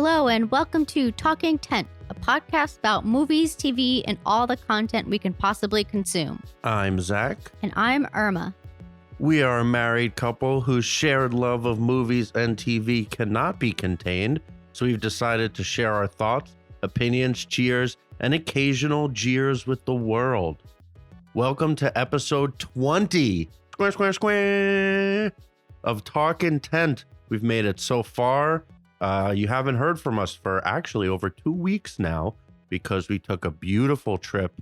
Hello and welcome to Talking Tent, a podcast about movies, TV, and all the content we can possibly consume. I'm Zach. And I'm Irma. We are a married couple whose shared love of movies and TV cannot be contained, so we've decided to share our thoughts, opinions, cheers, and occasional jeers with the world. Welcome to episode 20 of Talkin' Tent. We've made it so far. You haven't heard from us for actually over 2 weeks now because we took a beautiful trip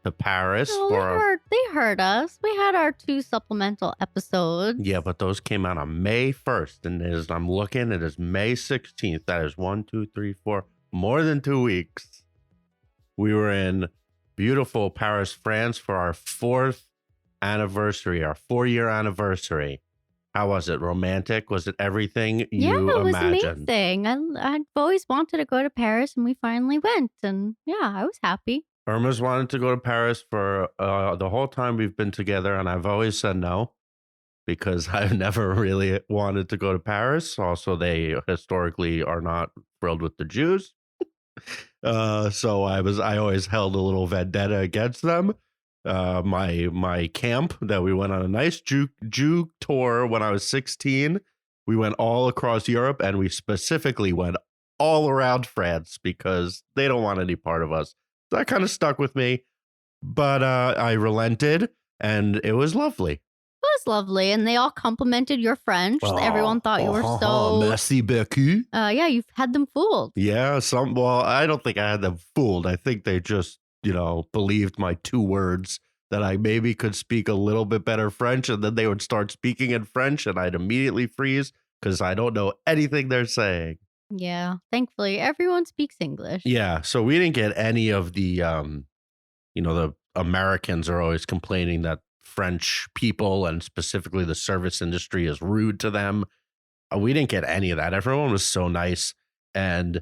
to Paris. They heard us. We had our 2 supplemental episodes. Yeah, but those came out on May 1st, and I'm looking, it is May 16th. That is 1, 2, 3, 4, more than 2 weeks. We were in beautiful Paris, France for our 4th anniversary, our 4-year anniversary. How was it? Romantic? Was it everything you it was imagined? amazing. I've always wanted to go to Paris, and we finally went. And yeah, I was happy. Irma's wanted to go to Paris for the whole time we've been together, and I've always said no because I've never really wanted to go to Paris. Also, they historically are not thrilled with the Jews. So I always held a little vendetta against them. My camp that we went on a nice Jew tour when I was 16. We went all across Europe, and we specifically went all around France because they don't want any part of us. That kind of stuck with me, but I relented, and it was lovely. It was lovely, and they all complimented your French. Everyone thought you were so... Merci beaucoup. Yeah, you've had them fooled. Yeah, well, I don't think I had them fooled. I think they just, believed my 2 words that I maybe could speak a little bit better French, and then they would start speaking in French, and I'd immediately freeze because I don't know anything they're saying. Yeah, thankfully, everyone speaks English. Yeah, so we didn't get any of the, the Americans are always complaining that French people and specifically the service industry is rude to them. We didn't get any of that. Everyone was so nice. And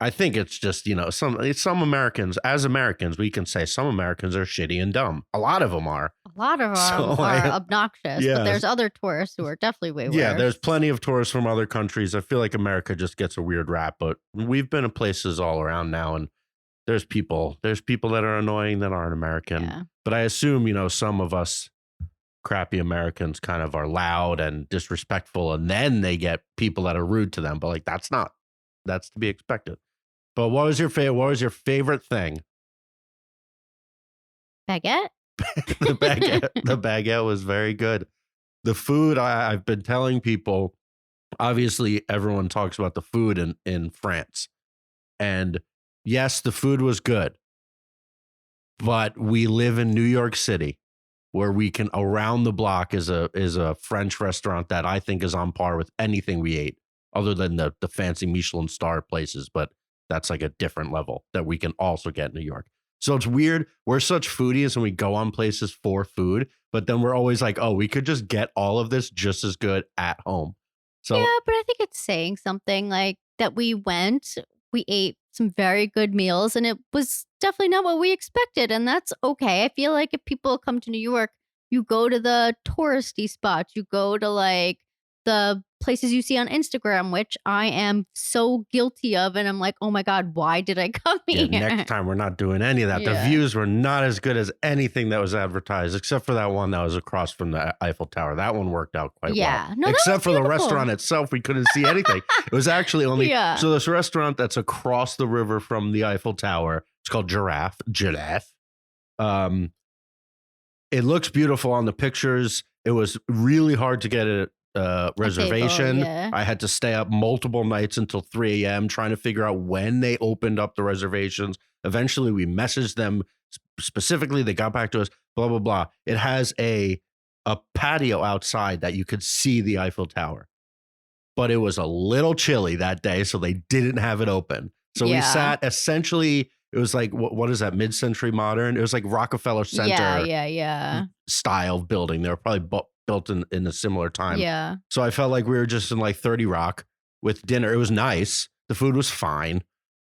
I think it's just, some Americans, as Americans, we can say some Americans are shitty and dumb. A lot of them are. A lot of them are obnoxious, but there's other tourists who are definitely way worse. Yeah, there's plenty of tourists from other countries. I feel like America just gets a weird rap, but we've been in places all around now, and there's people that are annoying that aren't American. Yeah. But I assume, some of us crappy Americans kind of are loud and disrespectful, and then they get people that are rude to them. But that's to be expected. But what was your favorite thing? Baguette? The baguette was very good. The food, I've been telling people, obviously everyone talks about the food in France. And yes, the food was good. But we live in New York City, where we can, around the block is a French restaurant that I think is on par with anything we ate, other than the fancy Michelin star places. But that's like a different level that we can also get in New York. So it's weird. We're such foodies and we go on places for food, but then we're always like, oh, we could just get all of this just as good at home. So yeah, but I think it's saying something like that we ate some very good meals, and it was definitely not what we expected. And that's okay. I feel like if people come to New York, you go to the touristy spots, you go to the places you see on Instagram, which I am so guilty of. And I'm like, oh my God, why did I come here? Next time we're not doing any of that. Yeah. The views were not as good as anything that was advertised, except for that one that was across from the Eiffel Tower. That one worked out quite well. No, except for the restaurant itself, we couldn't see anything. It was actually only, so this restaurant that's across the river from the Eiffel Tower, it's called Giraffe. It looks beautiful on the pictures. It was really hard to get a reservation. I had to stay up multiple nights until 3 a.m. trying to figure out when they opened up the reservations. Eventually we messaged them specifically. They got back to us, blah, blah, blah. It has a patio outside that you could see the Eiffel Tower, but it was a little chilly that day, so they didn't have it open. So we sat essentially, it was like, what is that, mid-century modern? It was like Rockefeller Center style building. They were probably built in a similar time. Yeah. So I felt like we were just in 30 Rock with dinner. It was nice. The food was fine.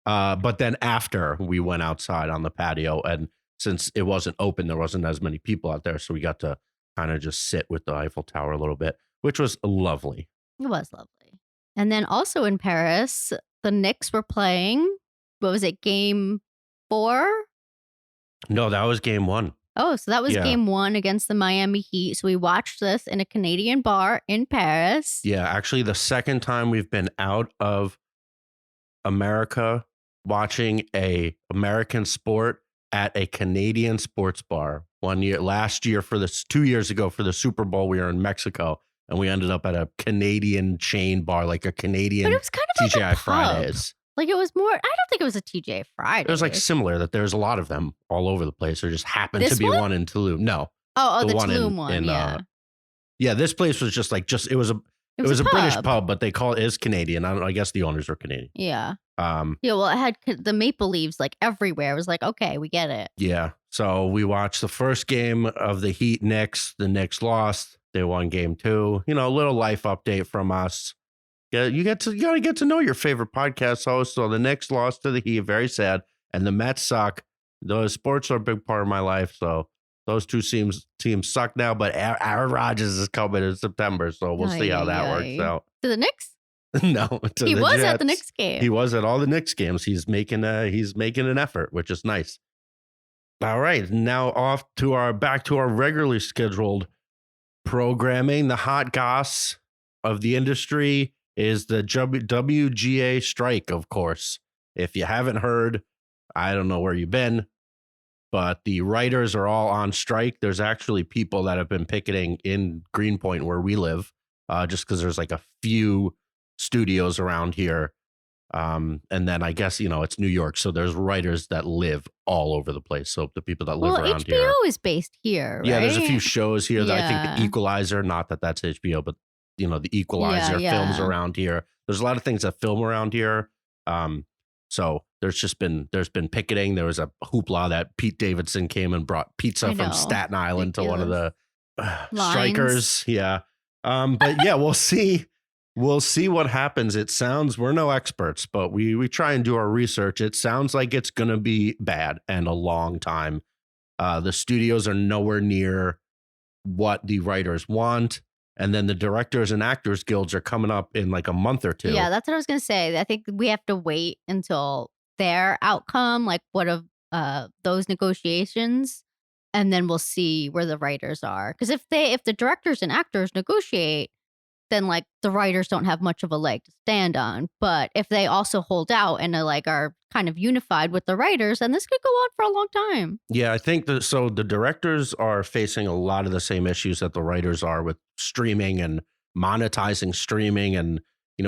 But then after we went outside on the patio, and since it wasn't open, there wasn't as many people out there. So we got to kind of just sit with the Eiffel Tower a little bit, which was lovely. It was lovely. And then also in Paris, the Knicks were playing. What was it, game 4? No, that was game 1. Oh, so that was Yeah. game 1 against the Miami Heat. So we watched this in a Canadian bar in Paris. Yeah, actually the second time we've been out of America watching a American sport at a Canadian sports bar. Last year 2 years ago for the Super Bowl, we were in Mexico and we ended up at a Canadian chain bar, like a But Canadian it was kind of like TGI a pub. Fridays. Like it was more, I don't think it was a TJ It was like Fridays. similar that there's a lot of them all over the place. There just happened to This be one? one in Tulum. No, Oh, the one Tulum one, yeah. yeah, this place was just like it was a British pub, but they call it is Canadian. I don't know, I guess the owners are Canadian. Yeah. Yeah, well, it had the maple leaves like everywhere. It was like, okay, we get it. Yeah. So we watched the first game of the Heat Knicks. The Knicks lost. They won game 2. You know, a little life update from us. Yeah, you gotta get to know your favorite podcast host. So the Knicks lost to the Heat, very sad, and the Mets suck. The sports are a big part of my life, so those two teams suck now. But Aaron Rodgers is coming in September, so we'll see how that works out. To the Knicks? No, to He the was Jets. at the Knicks game. He was at all the Knicks games. He's making an effort, which is nice. All right, now back to our regularly scheduled programming. The hot goss of the industry is the WGA strike, of course. If you haven't heard, I don't know where you've been, but the writers are all on strike. There's actually people that have been picketing in Greenpoint where we live, just because there's like a few studios around here. And then I guess, it's New York. So there's writers that live all over the place. So the people that live around HBO here. is based here, right? Yeah, there's a few shows here that I think Yeah. the Equalizer, not that that's HBO, but the Equalizer films around here. There's a lot of things that film around here. So there's been picketing. There was a hoopla that Pete Davidson came and brought pizza from Staten Island to one of the strikers. Yeah. But yeah, we'll see. We'll see what happens. It sounds, we're no experts, but we try and do our research. It sounds like it's going to be bad and a long time. The studios are nowhere near what the writers want. And then the directors and actors guilds are coming up in like a month or 2. Yeah, that's what I was going to say. I think we have to wait until their outcome, like what of those negotiations, and then we'll see where the writers are. Because if the directors and actors negotiate, then like the writers don't have much of a leg to stand on. But if they also hold out and are kind of unified with the writers, then this could go on for a long time. Yeah, I think so the directors are facing a lot of the same issues that the writers are with streaming and monetizing streaming. And,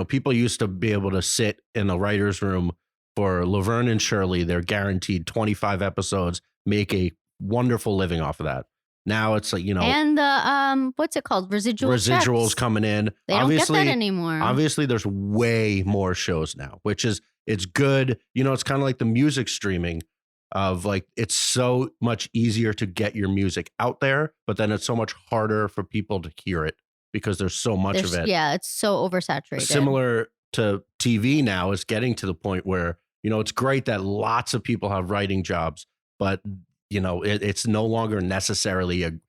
people used to be able to sit in a writer's room for Laverne and Shirley. They're guaranteed 25 episodes, make a wonderful living off of that. Now it's like, and the what's it called? Residuals checks. coming in. They don't get that anymore. Obviously, there's way more shows now, which is it's good. It's kind of like the music streaming of like it's so much easier to get your music out there, but then it's so much harder for people to hear it because there's so much of it. Yeah, it's so oversaturated. Similar to TV now is getting to the point where, it's great that lots of people have writing jobs, but it's no longer necessarily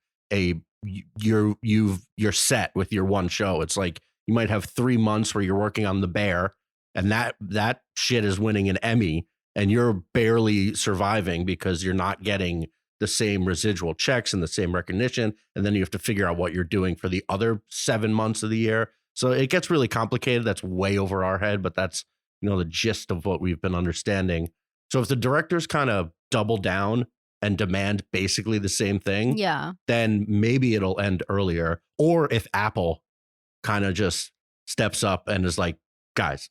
you're set with your one show. It's like you might have 3 months where you're working on The Bear, and that shit is winning an Emmy, and you're barely surviving because you're not getting the same residual checks and the same recognition, and then you have to figure out what you're doing for the other 7 months of the year. So it gets really complicated. That's way over our head, but that's the gist of what we've been understanding. So if the directors kind of double down and demand basically the same thing, then maybe it'll end earlier. Or if Apple kind of just steps up and is like, guys,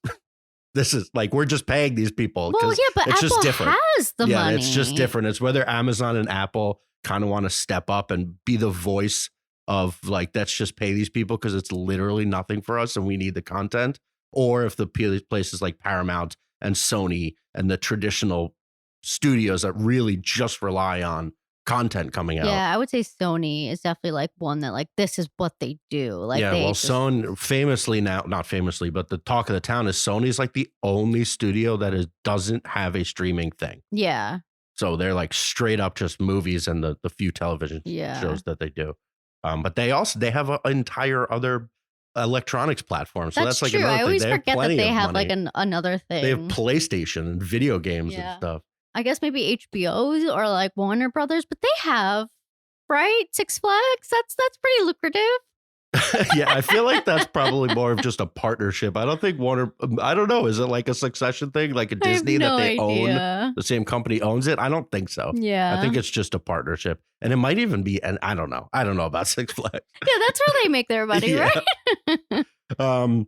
this is like, we're just paying these people. Well, yeah, but it's Apple just different. has the money. It's just different. It's whether Amazon and Apple kind of want to step up and be the voice of like, let's just pay these people because it's literally nothing for us and we need the content. Or if the places like Paramount and Sony and the traditional studios that really just rely on content coming out. Yeah, I would say Sony is definitely like one that like this is what they do. Like Sony famously now, not famously, but the talk of the town is Sony's like the only studio that doesn't have a streaming thing. Yeah. So they're like straight up just movies and the few television shows that they do. But they have an entire other electronics platform. So That's that's like true. I another thing. always They have forget that plenty they of have like money. another They have thing. PlayStation and video games and Yeah. stuff. I guess maybe HBO's or like Warner Brothers, but they have, right? Six Flags. That's pretty lucrative. Yeah, I feel like that's probably more of just a partnership. I don't think Warner, I don't know. Is it like a Succession thing, like a I have Disney that no they own? idea. The same company owns it? I don't think so. I Yeah. think it's just a partnership. And it might even be, and I don't know. I don't know about Six Flags. Yeah, that's where they make their money, Yeah. right? Um,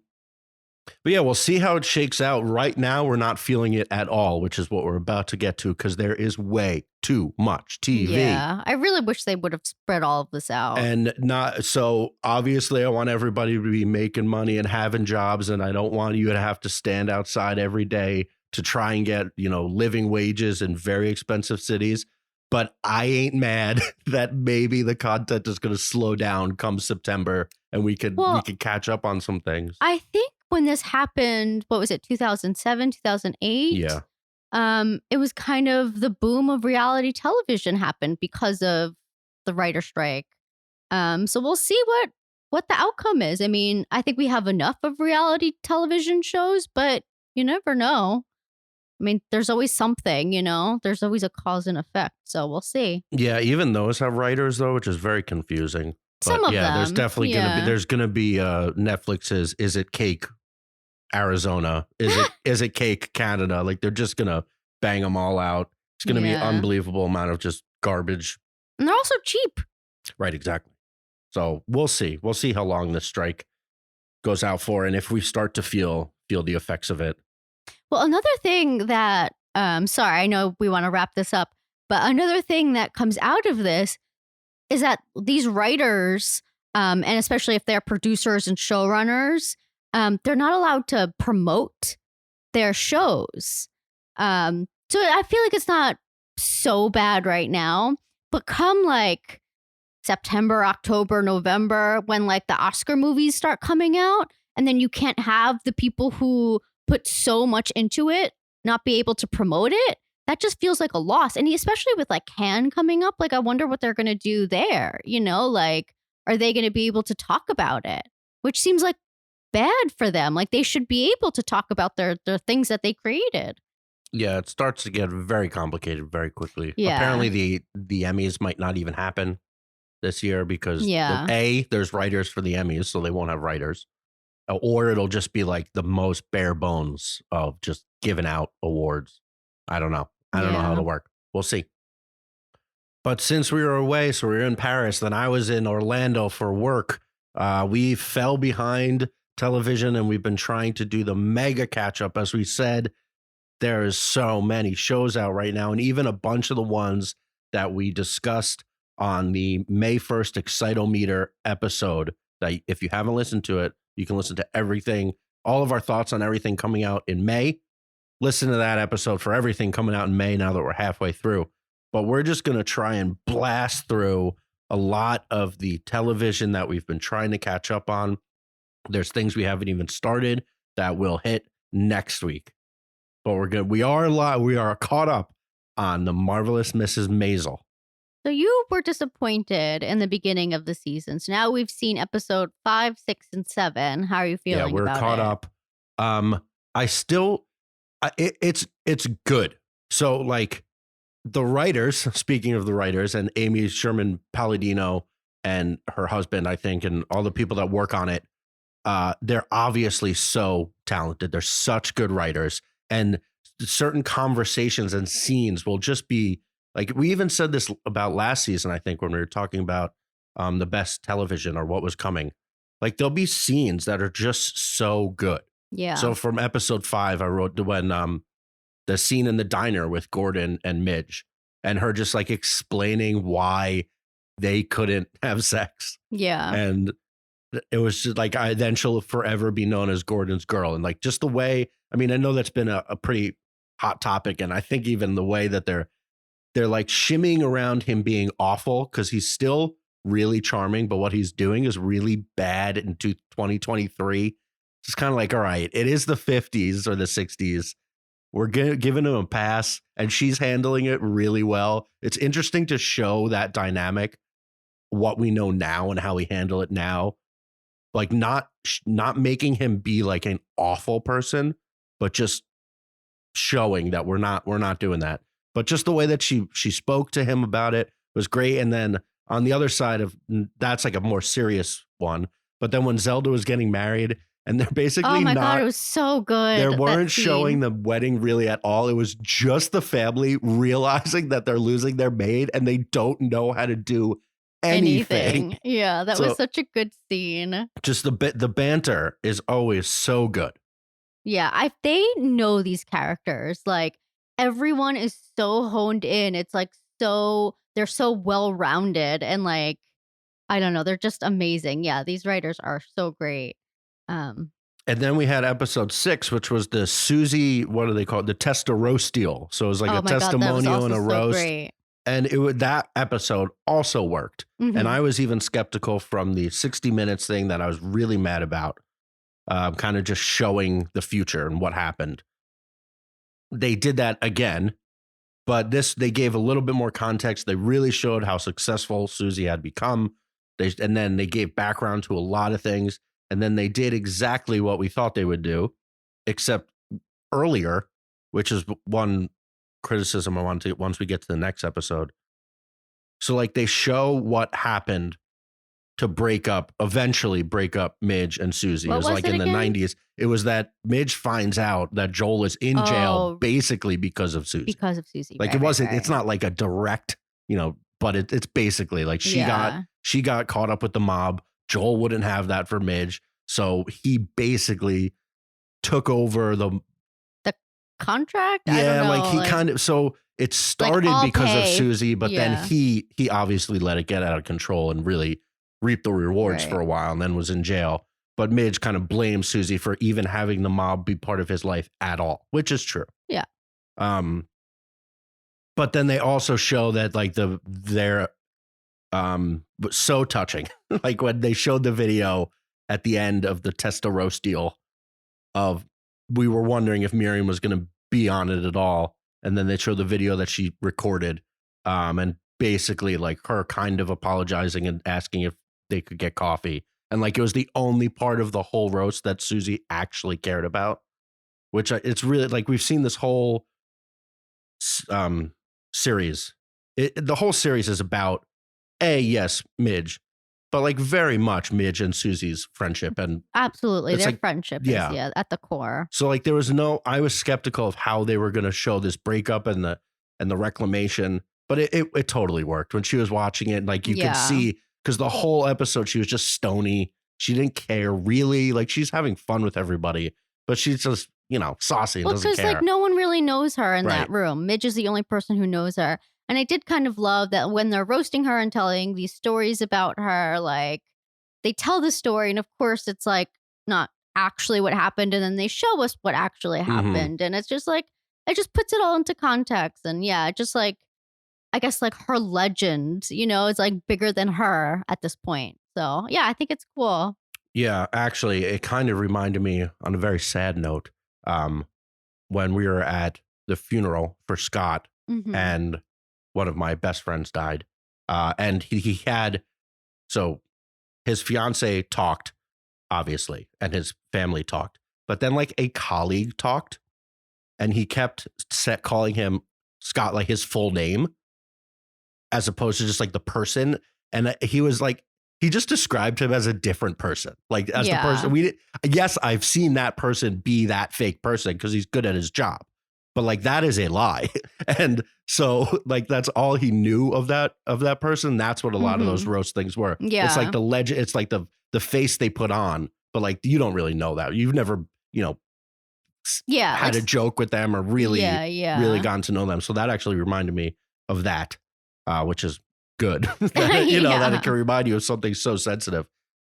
but yeah, we'll see how it shakes out. Right now, we're not feeling it at all, which is what we're about to get to, because there is way too much TV. Yeah. I really wish they would have spread all of this out. And not so obviously, I want everybody to be making money and having jobs, and I don't want you to have to stand outside every day to try and get, living wages in very expensive cities. But I ain't mad that maybe the content is going to slow down come September, and we could catch up on some things. I think when this happened, what was it, 2007, 2008? Yeah. It was kind of the boom of reality television happened because of the writer strike. So we'll see what the outcome is. I mean, I think we have enough of reality television shows, but you never know. I mean, there's always something, there's always a cause and effect. So we'll see. Yeah, even those have writers though, which is very confusing. Some of yeah, there's them, definitely gonna be Netflix's Is It Cake Arizona? Is it Cake Canada? Like they're just gonna bang them all out. It's gonna be an unbelievable amount of just garbage. And they're also cheap. Right, exactly. So we'll see. We'll see how long this strike goes out for, and if we start to feel the effects of it. Well, another thing that, sorry, I know we want to wrap this up, but another thing that comes out of this is that these writers, and especially if they're producers and showrunners, they're not allowed to promote their shows. So I feel like it's not so bad right now, but come like September, October, November, when like the Oscar movies start coming out, and then you can't have the people who put so much into it not be able to promote it, that just feels like a loss. And especially with like Cannes coming up, like I wonder what they're going to do there. Like are they going to be able to talk about it? Which seems like bad for them. Like they should be able to talk about their things that they created. Yeah, it starts to get very complicated very quickly. Yeah. Apparently the Emmys might not even happen this year because there's writers for the Emmys, so they won't have writers. Or it'll just be like the most bare bones of just giving out awards. I don't know. I don't know how it'll work. We'll see. But since we were away, so we were in Paris, then I was in Orlando for work. We fell behind television, and we've been trying to do the mega catch up. As we said, there's so many shows out right now, and even a bunch of the ones that we discussed on the May 1st Excitometer episode, that if you haven't listened to it, you can listen to everything, all of our thoughts on everything coming out in May. Listen to that episode for everything coming out in May now that we're halfway through. But we're just going to try and blast through a lot of the television that we've been trying to catch up on. There's things we haven't even started that will hit next week. But we're good. We are caught up on The Marvelous Mrs. Maisel. So you were disappointed in the beginning of the season. So now we've seen episode 5, 6, and 7. How are you feeling? Yeah, we're caught up. It's good. So like the writers, speaking of the writers, and Amy Sherman Palladino and her husband, I think, and all the people that work on it, they're obviously so talented. They're such good writers, and certain conversations and scenes will just be like, we even said this about last season, I think, when we were talking about the best television or what was coming. Like there'll be scenes that are just so good. Yeah. So from episode 5, I wrote when the scene in the diner with Gordon and Midge, and her just like explaining why they couldn't have sex. Yeah. And it was just like, then she'll forever be known as Gordon's girl. And like just the way, I mean, I know that's been a pretty hot topic. And I think even the way that they're like shimmying around him being awful, because he's still really charming, but what he's doing is really bad into 2023. It's kind of like, all right, it is the 50s or the 60s. We're giving him a pass, and she's handling it really well. It's interesting to show that dynamic, what we know now and how we handle it now. like not making him be like an awful person, but just showing that we're not doing that. But just the way that she spoke to him about it was great. And then on the other side of that's like a more serious one. But then when Zelda was getting married and they're Oh basically my God, it not, was so they good, that weren't showing scene. the wedding really at all. It was just the family realizing that they're losing their maid and they don't know how to do anything. Anything. Yeah, that was So such a good scene. just the banter is always so good. Yeah, they know these characters. Like everyone is so honed in. It's like they're so well-rounded and like I don't know, they're just amazing. Yeah, these writers are so great. Um And then we had episode 6, which was the Susie, what do they call it? The Testarosteal. So it was like a oh my God, that was testimonial and also a so roast. great. And that episode also worked. And Mhm. I was even skeptical from the 60 minutes thing that I was really mad about, kind of just showing the future and what happened. They did that again, but they gave a little bit more context. They really showed how successful Susie had become. And then they gave background to a lot of things. And then they did exactly what we thought they would do, except earlier, which is one criticism I want to once we get to the next episode. So like they show what happened to eventually break up Midge and Susie. It What was was like it in the again? 90s. It was that Midge finds out that Joel is in jail Oh, basically because of Susie. because of Susie. Like Right, right, it's right. not like a direct, but it's basically like Yeah. she got caught up with the mob. Joel wouldn't have that for Midge. So he basically took over The contract? I don't yeah, like know, he kind of, so it like started I'll because of pay. Susie, but then Yeah. he obviously let it get out of control and really reaped the rewards for Right. a while and then was in jail. But Midge kind of blames Susie for even having the mob be part of his life at all, which is true. Yeah. Um, but then they also show that like they're so touching. Like when they showed the video at the end of the Testa roast deal of we were wondering if Miriam was going to be on it at all. And then they showed the video that she recorded and basically like her kind of apologizing and asking if they could get coffee. And like it was the only part of the whole roast that Susie actually cared about, which it's really like we've seen this whole series. The whole series is about yes, Midge, but like very much Midge and Susie's friendship. And Absolutely. it's Their like, friendship is, yeah. yeah, at the core. So like there was I was skeptical of how they were going to show this breakup and the reclamation, but it totally worked when she was watching it. Like you could Yeah. see, because the whole episode she was just stony. She didn't care really. Like she's having fun with everybody, but she's just, saucy and Well, doesn't because care. like no one really knows her in that Right. room. Midge is the only person who knows her. And I did kind of love that when they're roasting her and telling these stories about her, like they tell the story, and of course it's like not actually what happened, and then they show us what actually happened. And it's just like it just puts it all into context. And yeah, just like I guess like her legend, is like bigger than her at this point. So yeah, I think it's cool. Yeah, actually, it kind of reminded me on a very sad note um, when we were at the funeral for Scott Hmm. and one of my best friends died. And he had, so his fiance talked, obviously, and his family talked, but then like a colleague talked and he kept calling him Scott, like his full name, as opposed to just like the person. And he was like, he just described him as a different person, like as the person yes, I've seen that person be that fake person because he's good at his job, but like that is a lie. And so like that's all he knew of that person. That's what a lot of those roast things were. It's like Yeah. the legend. It's like the face they put on, but like you don't really know that. You've never Yeah. had a joke with them or really Yeah. gotten to know them. So that actually reminded me of that, which is good. That, that it can remind you of something so sensitive.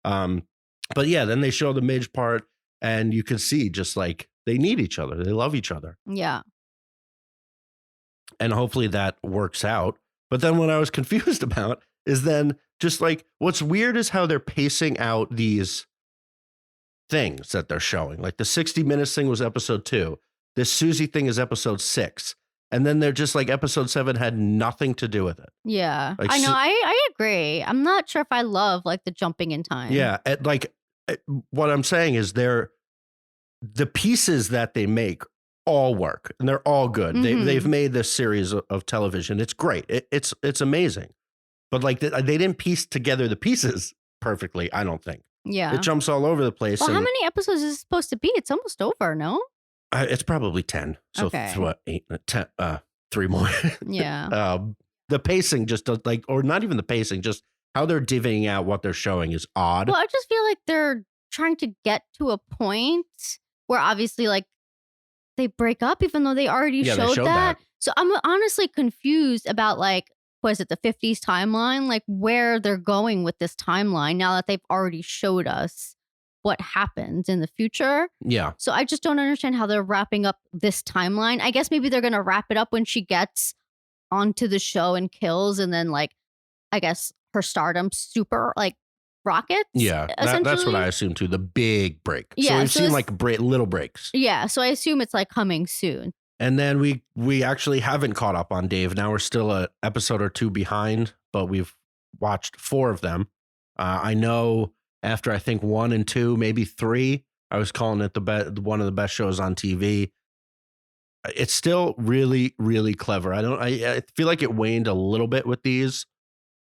But yeah, then they show the Midge part and you can see just like they need each other. They love each other. Yeah. And hopefully that works out. But then what I was confused about is then just like what's weird is how they're pacing out these things that they're showing. Like the 60 minutes thing was episode 2. This Susie thing is episode 6. And then they're just like episode 7 had nothing to do with it. Yeah. Like, I know. I agree. I'm not sure if I love like the jumping in time. Yeah. Like uh, what I'm saying is the pieces that they make all work and they're all good. They've Mhm. made this series of television. It's great. It's amazing. But like they didn't piece together the pieces perfectly, I don't think. It Yeah. jumps all over the place Well, how and many episodes is it supposed to be? It's almost over, no? it's probably 10. So Okay. what, 8, 10, 3 more. Yeah. um, the pacing just does like, or not even the pacing, just how they're divvying out what they're showing is odd. Well, I just feel like they're trying to get to a point where obviously, like, they break up even though they already Yeah, they showed showed that. that. So I'm honestly confused about, like, was it the '50s timeline? Like, where they're going with this timeline now that they've already showed us what happens in the future. Yeah. So I just don't understand how they're wrapping up this timeline. I guess maybe they're gonna wrap it up when she gets onto the show and kills, and then, like, I guess her stardom super, like, rockets, Yeah, that's what I essentially. assumed too. The big break. So Yeah, we've so seen it's like little breaks, yeah, so I assume it's, like, coming soon. and then we actually haven't caught up on Dave. Now we're still a episode or two behind, but we've watched 4 of them. I know after I think 1 and 2, maybe 3, I was calling it one of the best shows on TV. It's still really really clever. I feel like it waned a little bit with these.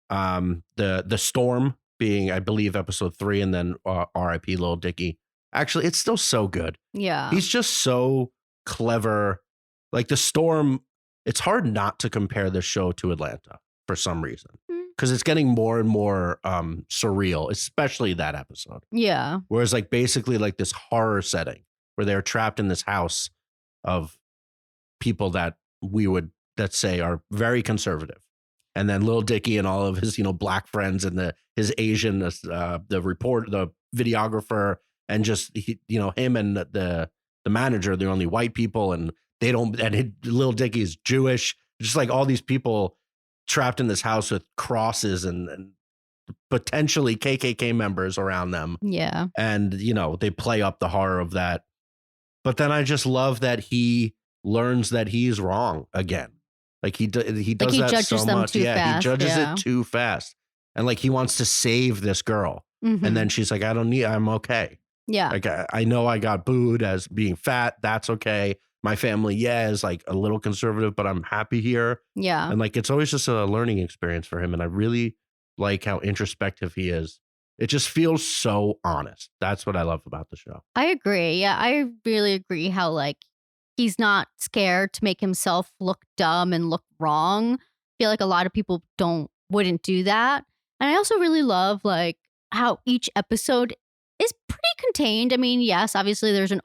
The storm being, I believe, episode 3, and then R.I.P. Little Dicky. Actually, it's still so good. Yeah. He's just so clever. Like the storm, it's hard not to compare this show to Atlanta for some reason Mm. because it's getting more and more surreal, especially that episode. Yeah. Whereas, like, basically, like this horror setting where they're trapped in this house of people that we would that say are very conservative. And then Lil Dicky and all of his, black friends and his Asian, the videographer, and just him and the manager, they're only white people, and they don't. And Lil Dicky is Jewish. Just like all these people trapped in this house with crosses and potentially KKK members around them, Yeah. and they play up the horror of that. But then I just love that he learns that he's wrong again. Like he Like, does he that so judges them much. too Yeah, he fast, judges it yeah. too fast. And like he wants to save this girl. And then Mhm. she's like, I'm okay. Yeah. Like I know I got booed as being fat. That's okay. My family, yeah, is like a little conservative, but I'm happy here. Yeah. And like it's always just a learning experience for him. And I really like how introspective he is. It just feels so honest. That's what I love about the show. I agree, yeah, I really agree how, like, he's not scared to make himself look dumb and look wrong. Feel like a lot of people wouldn't do that, and I also really love, like, how each episode is pretty contained. I mean, yes, obviously, there's an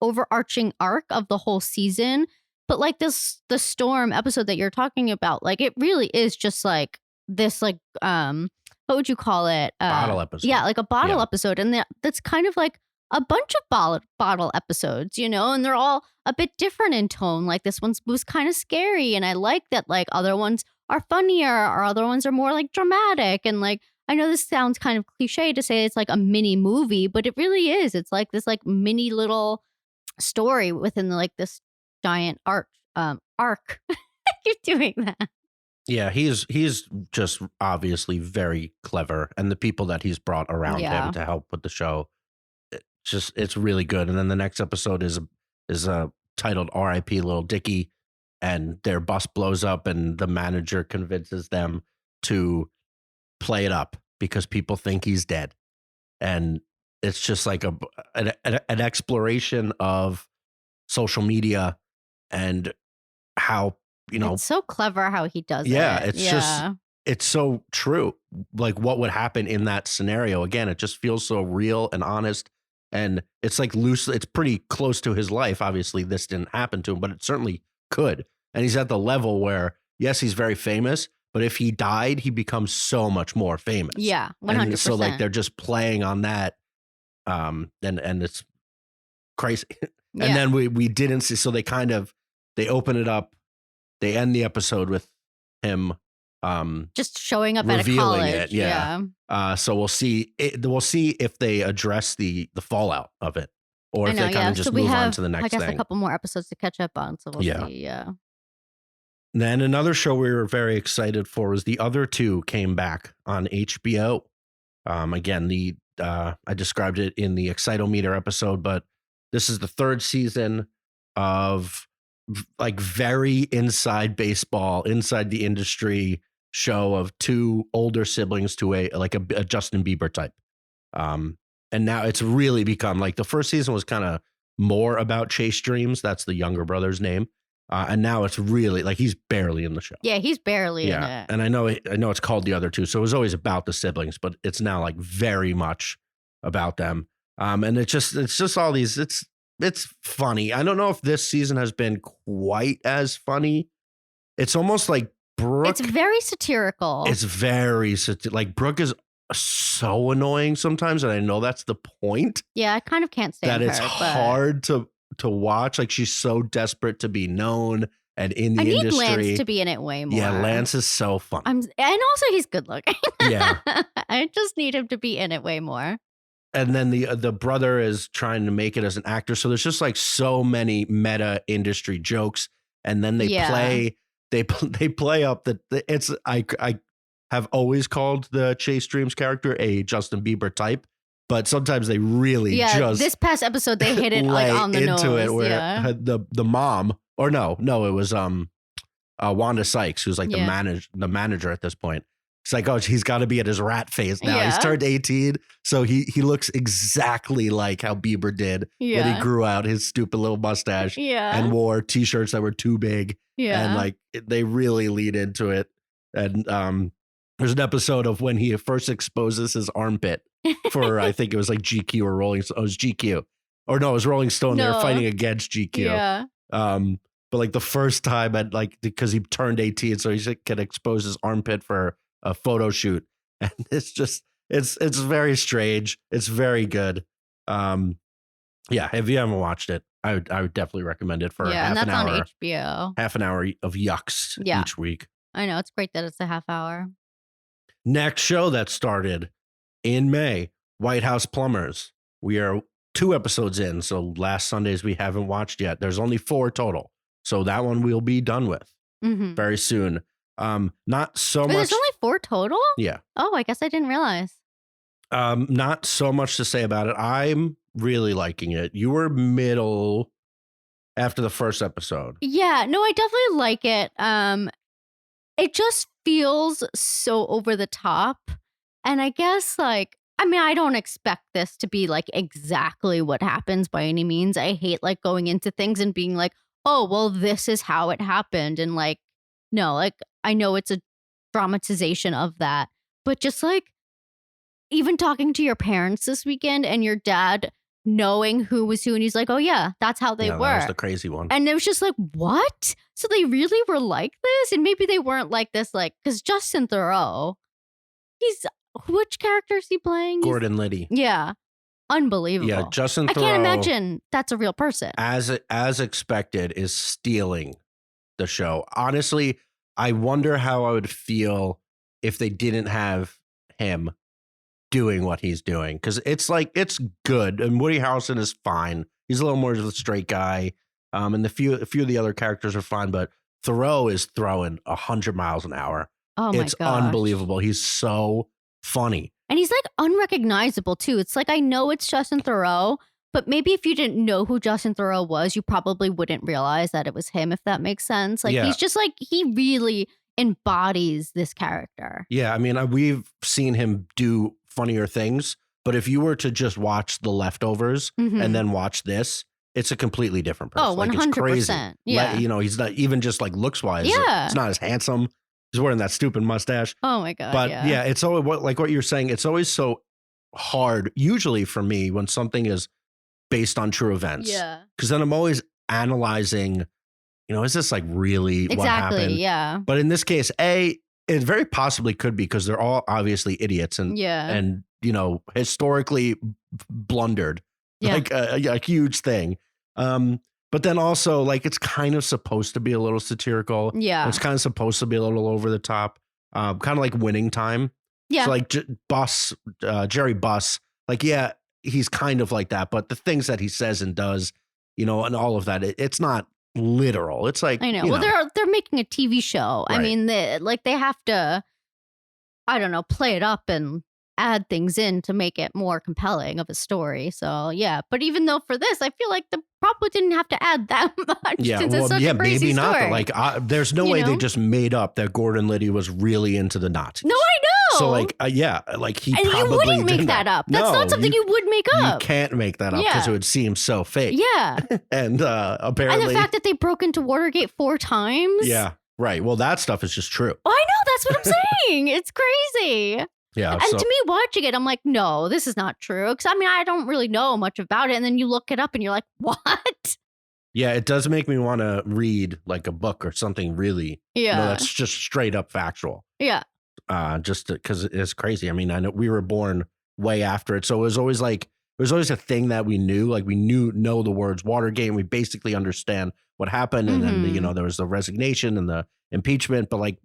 overarching arc of the whole season, but, like, the Storm episode that you're talking about, like, it really is just, like, this, like, what would you call it? Bottle Yeah, episode. like a bottle Yeah. episode, and that's kind of like a bunch of bottle episodes, and they're all a bit different in tone. Like, this one was kind of scary, and I like that. Like, other ones are funnier, or other ones are more like dramatic. And like, I know this sounds kind of cliche to say it's like a mini movie, but it really is. It's like this like mini little story within like this giant arc. I keep doing that. Yeah, he's just obviously very clever, and the people that he's brought around him Yeah. to help with the show, it's really good. And then the next episode is titled R.I.P. Little Dicky, and their bus blows up, and the manager convinces them to play it up because people think he's dead, and it's just like an exploration of social media and how you know It's so clever how he does Yeah, it. it's just Yeah. it's so true. Like what would happen in that scenario? Again, it just feels so real and honest. And it's like loosely, it's pretty close to his life. Obviously, this didn't happen to him, but it certainly could. And he's at the level where, yes, he's very famous, but if he died, he becomes so much more famous. Yeah, And so like 100%. they're just playing on that. And it's crazy. And Yeah. then we didn't see, so they open it up, they end the episode with him Just showing up at a revealing college. it. Yeah. Yeah. So we'll see if they address the fallout of it, or I if know, they kind yeah. of So just we move on have, to the I next guess, a thing. couple more episodes to catch up on. So we'll Yeah. see. Yeah. Then another show we were very excited for was The Other Two came back on HBO. Again, I described it in the Excitometer episode, but this is the third season of like very inside baseball, inside the industry show of two older siblings to a Justin Bieber type. And now it's really become like the first season was kind of more about Chase Dreams. That's the younger brother's name. And now it's really like he's barely in the show. Yeah, he's barely in it. And I know it's called The Other Two, so it was always about the siblings, but it's now like very much about them. And it's just all these. It's funny. I don't know if this season has been quite as funny. It's almost like Brooke. It's very satirical. It's very like Brooke is so annoying sometimes, and I know that's the point. Yeah, I kind of can't stand that it's hard to watch. Like she's so desperate to be known and in the industry. I need Lance to be in it way more. Yeah, Lance is so fun. And also he's good looking. Yeah. I just need him to be in it way more. And then the brother is trying to make it as an actor. So there's just like so many meta industry jokes. And then they play up that it's I have always called the Chase Dreams character a Justin Bieber type, but sometimes they really just this past episode they hit it like on the into nose. It where the mom or no it was Wanda Sykes, who's like the manager at this point. It's like, oh, he's got to be at his rat face now. He's turned 18, so he looks exactly like how Bieber did when he grew out his stupid little mustache and wore t-shirts that were too big. And like they really lead into it. And there's an episode of when he first exposes his armpit for I think it was like GQ or Rolling Stone. Oh, it was GQ. Or no, it was Rolling Stone. They were fighting against GQ. Yeah. But like the first time because he turned 18, so he can expose his armpit for a photo shoot. And it's just it's very strange. It's very good. If you haven't watched it, I would definitely recommend it for half an hour. On HBO. Half an hour of yucks each week. I know, it's great that it's a half hour. Next show that started in May, White House Plumbers. We are 2 episodes in, so last Sundays we haven't watched yet. There's only 4 total. So that one we'll be done with very soon. Not so much. There's only 4 total? Yeah. Oh, I guess I didn't realize. Not so much to say about it. I'm really liking it. You were middle after the first episode. Yeah, no, I definitely like it. It just feels so over the top. And I guess like, I mean, I don't expect this to be like exactly what happens by any means. I hate like going into things and being like, oh, well, this is how it happened. And like, no, like I know it's a dramatization of that, but just like even talking to your parents this weekend and your dad knowing who was who, and he's like, oh yeah, that's how they were. That was the crazy one. And it was just like, what? So they really were like this? And maybe they weren't like this, like, because Justin Theroux, which character is he playing? Gordon Liddy. Yeah. Unbelievable. Yeah, Justin Theroux. I can't imagine that's a real person. As expected, is stealing the show. Honestly, I wonder how I would feel if they didn't have him doing what he's doing. Because it's like, it's good. And Woody Harrelson is fine. He's a little more of a straight guy. And a few of the other characters are fine. But Theroux is throwing 100 miles an hour. Oh my gosh. It's unbelievable. He's so funny. And he's like unrecognizable too. It's like, I know it's Justin Theroux, but maybe if you didn't know who Justin Theroux was, you probably wouldn't realize that it was him, if that makes sense. Like he's just like, he really embodies this character. Yeah, I mean, we've seen him do funnier things, but if you were to just watch The Leftovers and then watch this, it's a completely different person. Oh, 100%. Like, it's crazy. Yeah. He's not even just like looks wise. Yeah. He's not as handsome. He's wearing that stupid mustache. Oh my God. But yeah, it's always like what you're saying. It's always so hard, usually for me, when something is based on true events. Yeah. Because then I'm always analyzing, is this like really what happened? Yeah. But in this case, it very possibly could be, because they're all obviously idiots and historically blundered. Yeah. Like a huge thing. But then also, like, it's kind of supposed to be a little satirical. Yeah. It's kind of supposed to be a little over the top. Kind of like Winning Time. Yeah. So like Jerry Buss, like, yeah, he's kind of like that. But the things that he says and does, and all of that, it's not literal. It's like, I know. Well, they're making a TV show. Right. I mean, they have to, I don't know, play it up and add things in to make it more compelling of a story. So yeah, but even though for this, I feel like the probably didn't have to add that much Yeah, since it's well, such yeah, a crazy maybe not, but story. like, there's no You way they know? just made up that Gordon Liddy was really into the No, Nazis. I So know. like, yeah, like he And you probably wouldn't make didn't. that up. That's not No, something you would make you up. can't make that up because it Yeah. would seem so fake. Yeah. And And the apparently, fact that they broke into Watergate 4 times. yeah, right. Well, that stuff is just true. Oh, I know. That's what I'm saying. It's crazy. Yeah. And So to me, watching it, I'm like, no, this is not true. Because I mean, I don't really know much about it. And then you look it up and you're like, what? yeah, it does make me want to read like a book or something really. Yeah. That's just straight up factual. Yeah. Just because it's crazy. I mean, I know we were born way after it, so it was always a thing that we knew. Like we know the words Watergate, and we basically understand what happened. And then there was the resignation and the impeachment. But like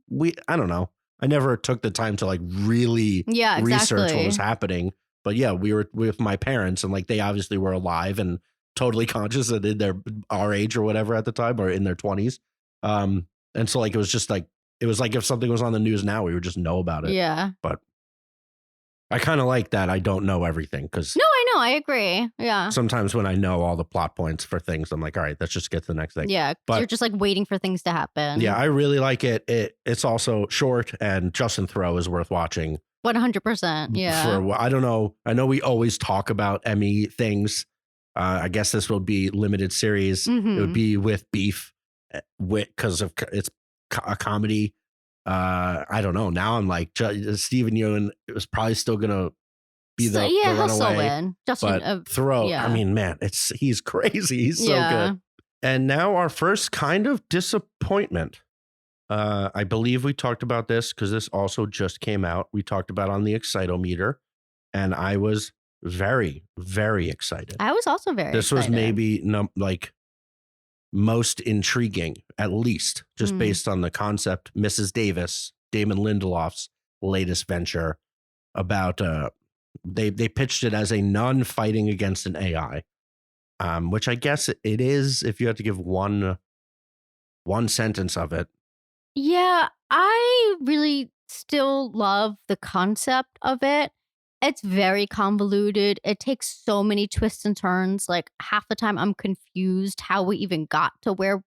I don't know. I never took the time to like really research what was happening. But yeah, we were with my parents, and like they obviously were alive and totally conscious and in our age or whatever at the time, or in their 20s. And so like it was just like. It was like if something was on the news now, we would just know about it. Yeah. But I kind of like that I don't know everything because No, I know. I agree. Yeah. sometimes when I know all the plot points for things, I'm like, all right, let's just get to the next thing. Yeah. But you're just like waiting for things to happen. yeah, I really like it. It's also short, and Justin Theroux is worth watching. 100%. Yeah. I don't know. I know we always talk about Emmy things. I guess this will be limited series. It would be with Beef, because of it's a comedy. I don't know. Now I'm like Stephen Yeun was probably still gonna be the he'll still runaway. win. Justin, But Theroux, yeah. I mean, man, he's crazy. He's so good. And now our first kind of disappointment. I believe we talked about this because this also just came out. We talked about on the Excitometer, and I was very, very excited. I was also very This excited. was maybe like most intriguing, at least just based on the concept. Mrs. Davis, Damon Lindelof's latest venture about they pitched it as a nun fighting against an AI, which I guess it is if you had to give one sentence of it. Yeah, I really still love the concept of it. It's very convoluted. It takes so many twists and turns. Like half the time I'm confused how we even got to where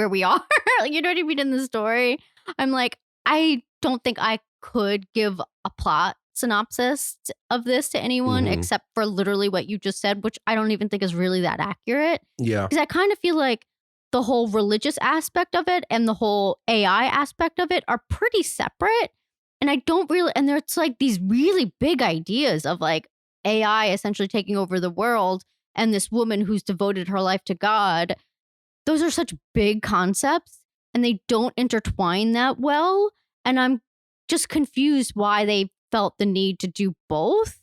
we are. You know what I mean in the story? I'm like, I don't think I could give a plot synopsis of this to anyone except for literally what you just said, which I don't even think is really that accurate. Yeah. Because I kind of feel like the whole religious aspect of it and the whole AI aspect of it are pretty separate. And I don't really, and there's like these really big ideas of like AI essentially taking over the world and this woman who's devoted her life to God. Those are such big concepts and they don't intertwine that well. And I'm just confused why they felt the need to do both.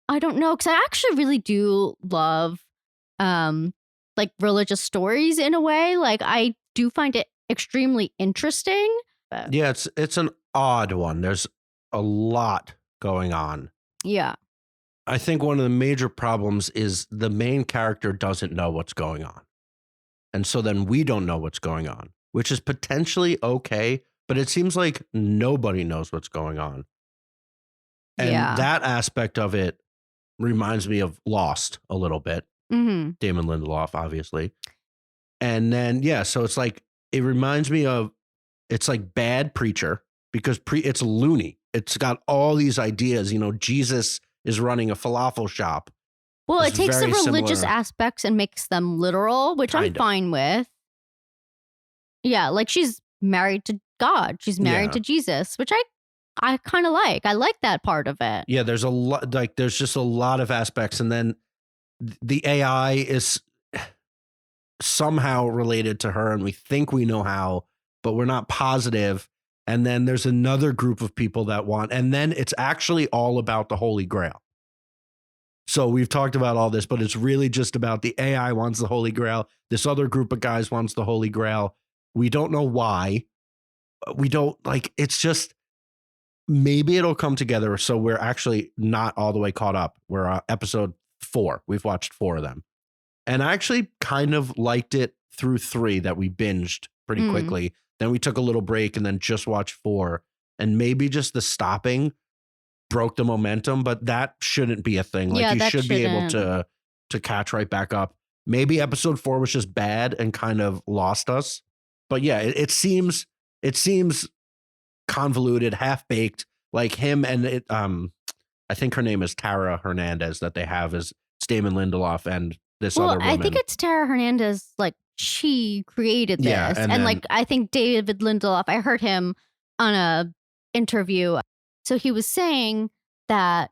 I don't know. Cause I actually really do love, like religious stories in a way. Like I do find it extremely interesting. But Yeah, it's an odd one. There's a lot going on. yeah. I think one of the major problems is the main character doesn't know what's going on. And so then we don't know what's going on, which is potentially okay, but it seems like nobody knows what's going on. And that aspect of it reminds me of Lost a little bit. Damon Lindelof, obviously. And then, yeah, so it's like, it reminds me of, it's like Bad Preacher because it's loony. It's got all these ideas. You know, Jesus is running a falafel shop. Well, It's it takes the very religious similar. aspects and makes them literal, which I'm Kind of. fine with. Yeah, like she's married to God. She's married Yeah. to Jesus, which I kind of like. I like that part of it. Yeah, there's a lot, like there's just a lot of aspects. And then the AI is somehow related to her, and we think we know how, but we're not positive. And then there's another group of people that want, and then it's actually all about the Holy Grail. So we've talked about all this, but it's really just about the AI wants the Holy Grail. This other group of guys wants the Holy Grail. We don't know why. We don't like, it's just, maybe it'll come together. So we're actually not all the way caught up. We're episode 4. We've watched 4 of them. And I actually kind of liked it through 3 that we binged pretty quickly. Then we took a little break and then just watched 4. And maybe just the stopping broke the momentum, but that shouldn't be a thing. Like Yeah, you that should be able shouldn't. to catch right back up. Maybe episode 4 was just bad and kind of lost us. But yeah, it seems convoluted, half baked, like him and it. I think her name is Tara Hernandez that they have as Damon Lindelof and this Well, other I think woman. it's Tara Hernandez. Like she created Yeah, this, and and then like I think David Lindelof. I heard him on a interview. So he was saying that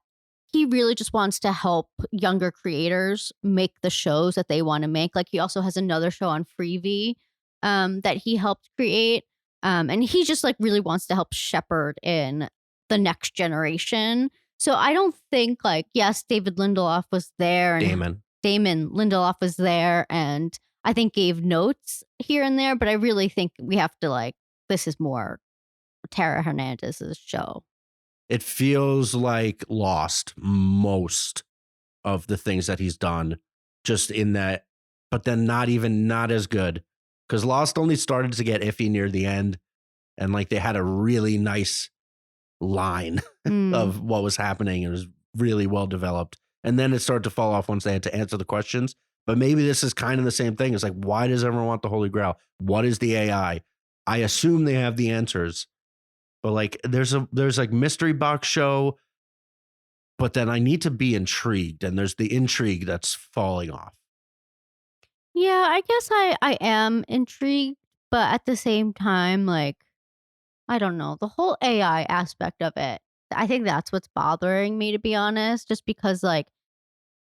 he really just wants to help younger creators make the shows that they want to make. Like he also has another show on Freevee that he helped create, and he just like really wants to help shepherd in the next generation. So I don't think like yes, David Lindelof was there and Damon. Damon Lindelof was there and I think gave notes here and there, but I really think we have to like this is more Tara Hernandez's show. It feels like Lost most of the things that he's done, just in that, but then not as good. Because Lost only started to get iffy near the end, and like they had a really nice line Mm. of what was happening. It was really well developed. And then it started to fall off once they had to answer the questions. But maybe this is kind of the same thing. It's like, why does everyone want the Holy Grail? What is the AI? I assume they have the answers. But like there's like mystery box show, but then I need to be intrigued. And there's the intrigue that's falling off. Yeah, I guess I am intrigued, but at the same time, like I don't know, the whole AI aspect of it. I think that's what's bothering me to be honest, just because like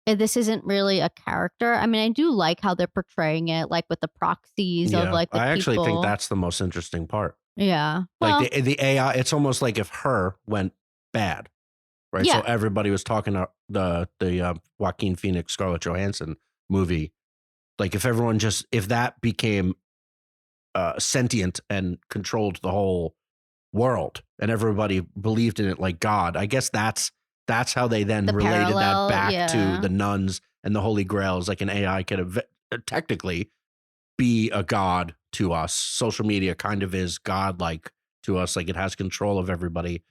this isn't really a character. I mean, I do like how they're portraying it, like with the proxies of Yeah. like the I actually think people. that's the most interesting part. Yeah. Like Well, the AI, it's almost like if her went bad, right? So yeah. everybody was talking about the Joaquin Phoenix Scarlett Johansson movie. Like if that became sentient and controlled the whole world and everybody believed in it like God, I guess that's how they then The related that parallel, back to yeah. the nuns and the Holy Grails. Like an AI could technically be a god to us. Social media kind of is godlike to us. Like it has control of everybody.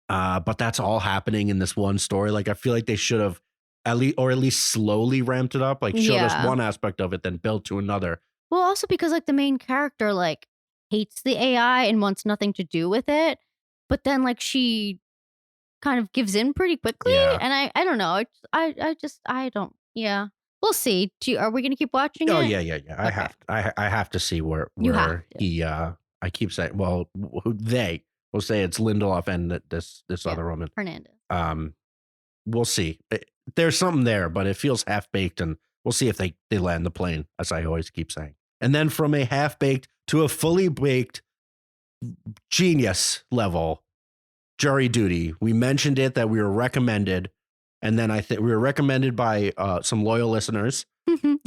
But that's all happening in this one story. Like I feel like they should have at least slowly ramped it up. Like showed us Yeah. one aspect of it, then built to another. Well, also because like the main character like hates the AI and wants nothing to do with it, but then like she kind of gives in pretty quickly, Yeah. and I don't know. I just I don't. Yeah, we'll see. Are we gonna keep watching Oh it? yeah, yeah, yeah. Okay, I have to see you have where to. he. I keep saying, well, they will say it's Lindelof and this Yeah, other woman. Hernandez. Um, we'll see. There's something there, but it feels half baked, and we'll see if they land the plane, as I always keep saying. And then from a half baked to a fully baked genius level, Jury Duty. We mentioned it that we were recommended, and then I think we were recommended by some loyal listeners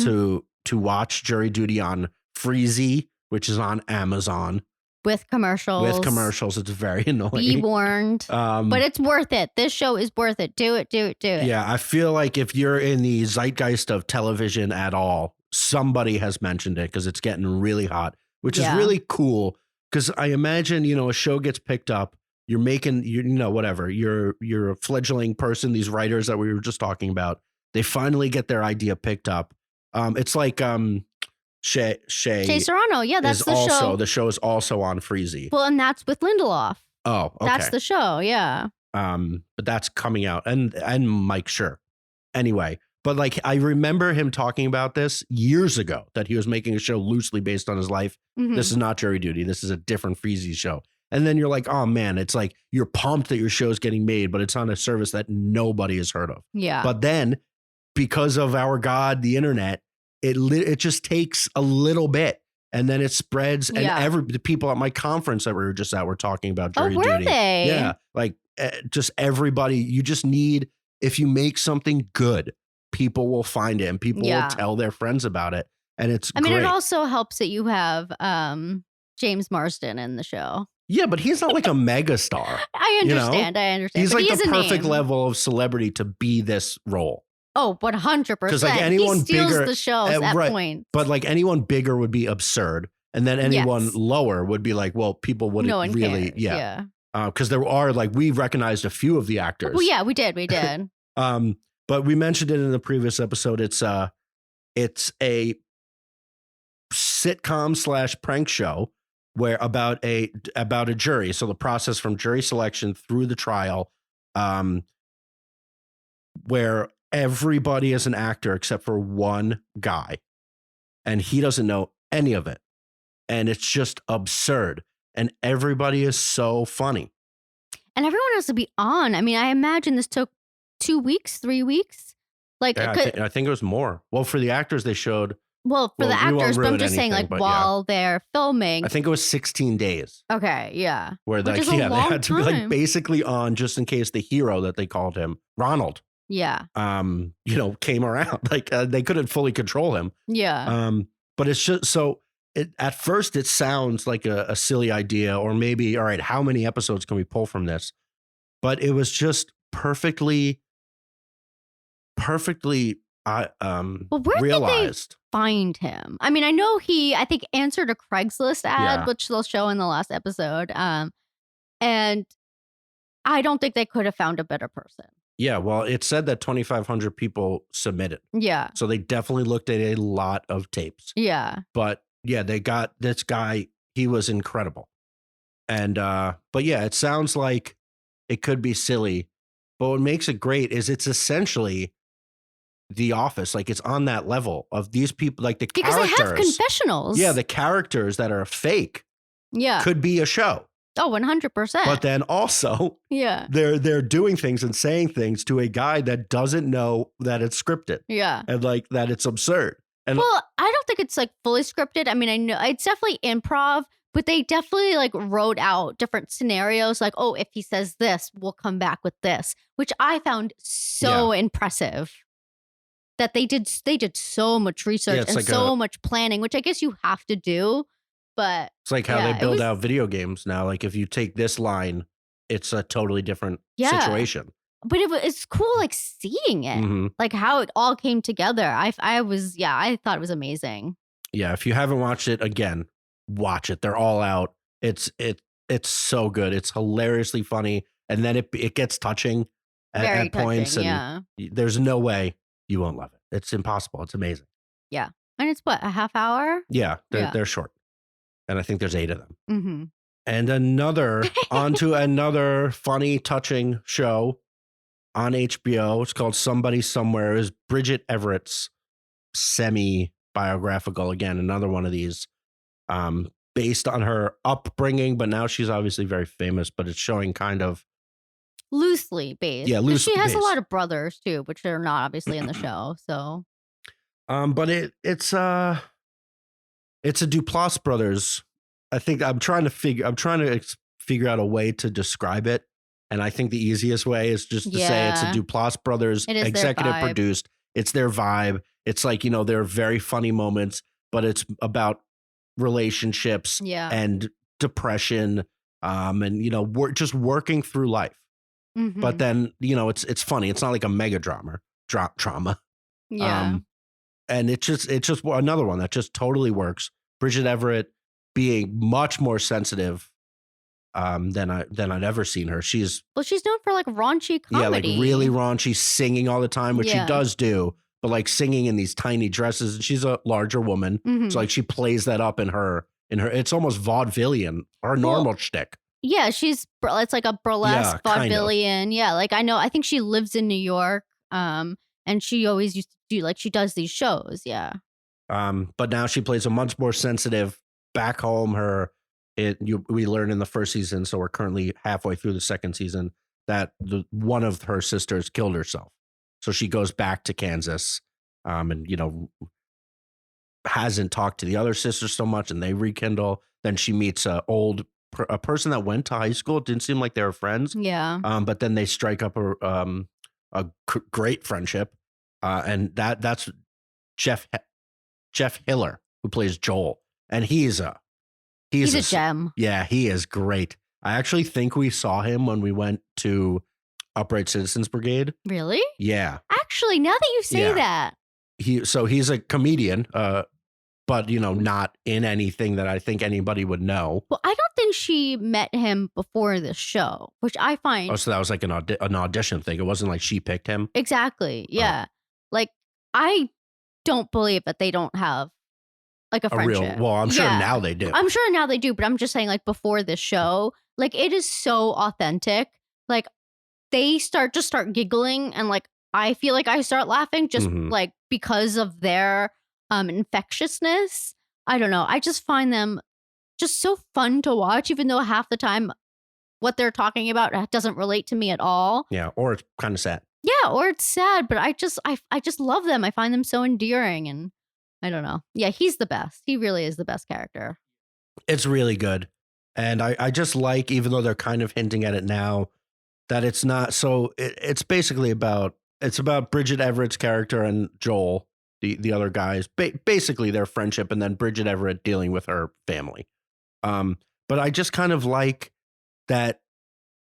to watch Jury Duty on Freezy, which is on Amazon. With commercials. With commercials, it's very annoying. Be warned. But it's worth it. This show is worth it. Do it, do it, do it. Yeah, I feel like if you're in the zeitgeist of television at all, somebody has mentioned it because it's getting really hot, which is really cool. Because I imagine, a show gets picked up, you're making, whatever, you're a fledgling person, these writers that we were just talking about, they finally get their idea picked up. It's like Shea Serrano. Yeah, that's is the also, show. the show is also on Freezy. Well, and that's with Lindelof. Oh, okay. That's the show. Yeah. But that's coming out, and Mike Schur. Anyway, but like I remember him talking about this years ago that he was making a show loosely based on his life. Mhm. This is not Jury Duty. This is a different Freezy show. And then you're like, oh man, it's like you're pumped that your show's getting made, but it's on a service that nobody has heard of. Yeah. But then because of our God, the internet, it just takes a little bit. And then it spreads, and the people at my conference that we were just at were talking about Jury Duty. Were they? Yeah, like just everybody. You just need, if you make something good, people will find it and people will tell their friends about it, and it's. I mean, it also helps that you have James Marsden in the show. Yeah, but he's not like a mega star. I understand. I understand. He's but like the perfect name. level of celebrity to be this role. Oh, 100%. Because like anyone he steals bigger, the shows at points. But like anyone bigger would be absurd, and then anyone lower would be like, well, people wouldn't no one really, cares. Yeah. because there are like we recognized a few of the actors. Well, yeah, we did. But we mentioned it in the previous episode. It's a sitcom / prank show where about a jury. So the process from jury selection through the trial, where everybody is an actor except for one guy, and he doesn't know any of it, and it's just absurd, and everybody is so funny. And everyone has to be on. I mean, I imagine this took 2 weeks, 3 weeks. Like, Yeah, I think it was more. Well, for the actors they showed. Well, for the we won't actors, but I'm ruin just saying, anything, like, but yeah. while they're filming. I think it was 16 days. Okay, yeah. Where Which like, is a they long had to be like time. basically on just in case the hero that they called him, Ronald, Yeah. Came around. Like they couldn't fully control him. Yeah. But it's just so at first it sounds like a silly idea, or maybe, all right, how many episodes can we pull from this? But it was just perfectly Well, where realized. did they find him? I mean, I know I think answered a Craigslist ad, which they'll show in the last episode. And I don't think they could have found a better person. Yeah, well, it said that 2,500 people submitted. Yeah. So they definitely looked at a lot of tapes. Yeah. But yeah, they got this guy. He was incredible. And but yeah, it sounds like it could be silly, but what makes it great is it's essentially The Office. Like it's on that level of these people, like the Because characters. they have confessionals. Yeah, the characters that are fake. Yeah. Could be a show. Oh, 100%. But then also, yeah, they're doing things and saying things to a guy that doesn't know that it's scripted. Yeah. And like that it's absurd. And well, I don't think it's like fully scripted. I mean, I know it's definitely improv, but they definitely like wrote out different scenarios. Like, oh, if he says this, we'll come back with this, which I found so impressive. That they did so much research and like so much planning, which I guess you have to do. But it's like how they build out video games now. Like if you take this line, it's a totally different situation. But it's cool, like seeing it, like how it all came together. I thought it was amazing. Yeah, if you haven't watched it, again, watch it. They're all out. It's so good. It's hilariously funny, and then it gets touching at points. And there's no way you won't love it. It's impossible. It's amazing. Yeah, and it's what, a half hour? Yeah, they're short. And I think there's 8 of them. And onto another funny, touching show on HBO. It's called Somebody Somewhere. Is Bridget Everett's semi-biographical, again, another one of these, based on her upbringing, but now she's obviously very famous, but it's showing kind of loosely based. Yeah, loosely she has based. A lot of brothers too, which are not obviously in the show. So but it's a Duplass brothers. I think I'm trying to figure out a way to describe it. And I think the easiest way is just to say it's a Duplass brothers executive produced. It's their vibe. It's like, there are very funny moments, but it's about relationships and depression, and, just working through life. But then, it's funny. It's not like a mega trauma. Yeah. And it's just another one that just totally works. Bridget Everett being much more sensitive than I'd ever seen her. She's known for like raunchy comedy. Yeah, like really raunchy, singing all the time, which she does do, but like singing in these tiny dresses. And she's a larger woman, so like she plays that up in her. It's almost vaudevillian, her normal shtick. Yeah, it's like a burlesque vaudevillian. Kind of. Yeah, like I think she lives in New York, and she always used to do like she does these shows. Yeah. But now she plays a much more sensitive. Back home, we learned in the first season, so we're currently halfway through the second season, that one of her sisters killed herself. So she goes back to Kansas, and hasn't talked to the other sisters so much, and they rekindle. Then she meets a person that went to high school. It didn't seem like they were friends. Yeah. But then they strike up a great friendship, and that's Jeff Hiller, who plays Joel. And he's a gem. Yeah, he is great. I actually think we saw him when we went to Upright Citizens Brigade. Really? Yeah. Actually, now that you say that. He's a comedian, but not in anything that I think anybody would know. Well, I don't think she met him before the show, which I Oh, find so that was like an audition thing. It wasn't like she picked him. exactly. Oh, Yeah. Like, I don't believe that they don't have like a a real. friendship. Well, I'm sure Yeah. now they do. I'm sure now they do, but I'm just saying, like, before this show, like, it is so authentic. Like, they start giggling, and like, I feel like I start laughing just Mhm. like because of their infectiousness. I don't know. I just find them just so fun to watch, even though half the time what they're talking about doesn't relate to me at all. Yeah, or it's kind of sad. Yeah, or it's sad, but I just love them. I find them so endearing, and I don't know. Yeah, he's the best. He really is the best character. It's really good. And I just like, even though they're kind of hinting at it now, that it's not so it's basically about Bridget Everett's character and Joel, the other guys, basically their friendship, and then Bridget Everett dealing with her family. But I just kind of like that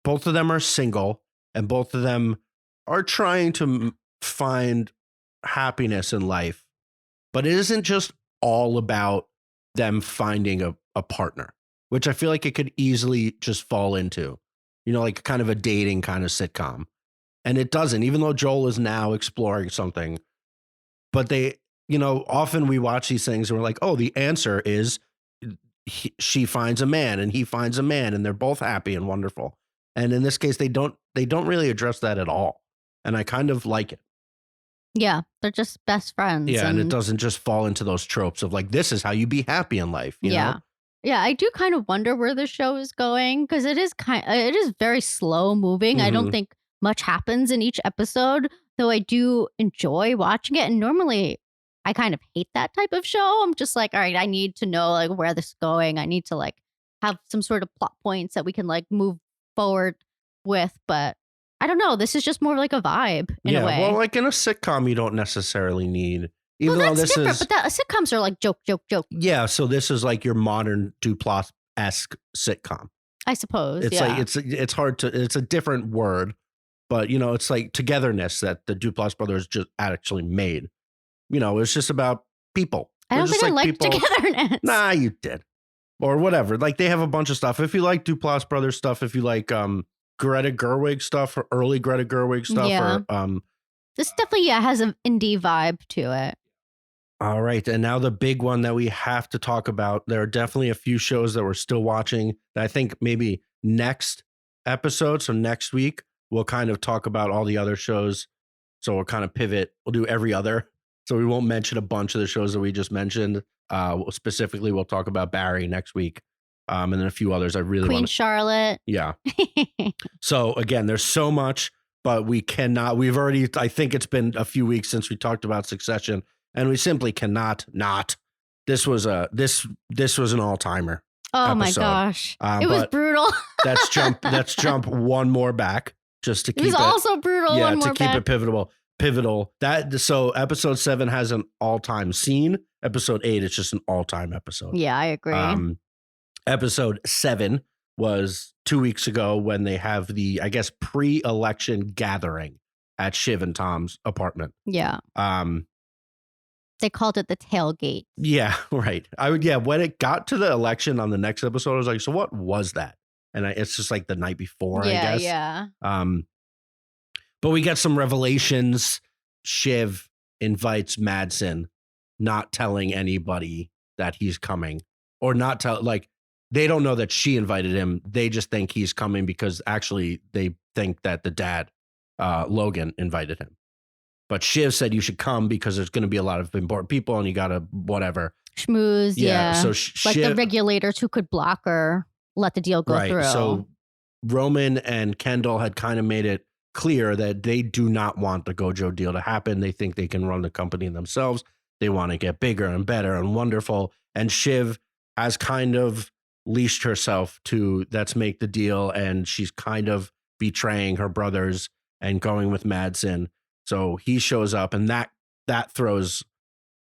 both of them are single and both of them are trying to find happiness in life, but it isn't just all about them finding a partner, which I feel like it could easily just fall into, like kind of a dating kind of sitcom. And it doesn't, even though Joel is now exploring something, but they, often we watch these things and we're like, oh, the answer is she finds a man and he finds a man and they're both happy and wonderful. And in this case, they don't really address that at all. And I kind of like it. Yeah, they're just best friends. Yeah, and it doesn't just fall into those tropes of like, this is how you be happy in life, Yeah. Yeah, I do kind of wonder where the show is going because it is very slow moving. I don't Mhm. think much happens in each episode, though I do enjoy watching it. And normally I kind of hate that type of show. I'm just like, all right, I need to know like where this is going. I need to like have some sort of plot points that we can like move forward with, but I don't know. This is just more like a vibe in a Yeah, well, way. like in a sitcom, you don't necessarily need, Well, even though that's this different, is, but sitcoms are like joke, joke, joke, yeah, so this is like your modern Duplass-esque sitcom. I suppose. It's like Yeah. it's hard to, it's a different word, but it's like togetherness that the Duplass brothers just actually made. It's just about people. I They're don't just think I like like people. togetherness. Nah, you did. Or whatever. Like they have a bunch of stuff. If you like Duplass brothers stuff, if you like Greta Gerwig stuff or early Greta Gerwig stuff, Yeah. or This definitely, yeah, has an indie vibe to it. all right. And now the big one that we have to talk about. There are definitely a few shows that we're still watching that I think maybe next episode, so next week, we'll kind of talk about all the other shows. So we'll kind of pivot. We'll do every other. So we won't mention a bunch of the shows that we just mentioned. Specifically, we'll talk about Barry next week. And then a few others I really Queen want to. Charlotte. Yeah. So again, there's so much, but we've already, I think it's been a few weeks since we talked about Succession, and we simply cannot not. This was an all-timer. Oh my episode. gosh. It was But brutal. let's jump one more back just to It keep was also brutal. yeah, One to more keep back. it pivotal. So episode 7 has an all-time scene. Episode 8 is just an all-time episode. Yeah, I agree. Episode 7 was 2 weeks ago when they have the, I guess, pre-election gathering at Shiv and Tom's apartment. Yeah. Um, They called it the tailgate. yeah, right. When it got to the election on the next episode, I was like, so what was that? And it's just like the night before, I guess. Yeah. But we get some revelations. Shiv invites Madsen, not telling anybody that he's coming, or not tell, like, they don't know that she invited him. They just think he's coming because actually they think that the dad, Logan, invited him. But Shiv said you should come because there's going to be a lot of important people and you got to whatever. Schmooze. Yeah. So like Shiv, the regulators who could block or let the deal go through. So Roman and Kendall had kind of made it clear that they do not want the Gojo deal to happen. They think they can run the company themselves. They want to get bigger and better and wonderful. And Shiv has kind of leashed herself to let's make the deal. And she's kind of betraying her brothers and going with Madsen. So he shows up and that throws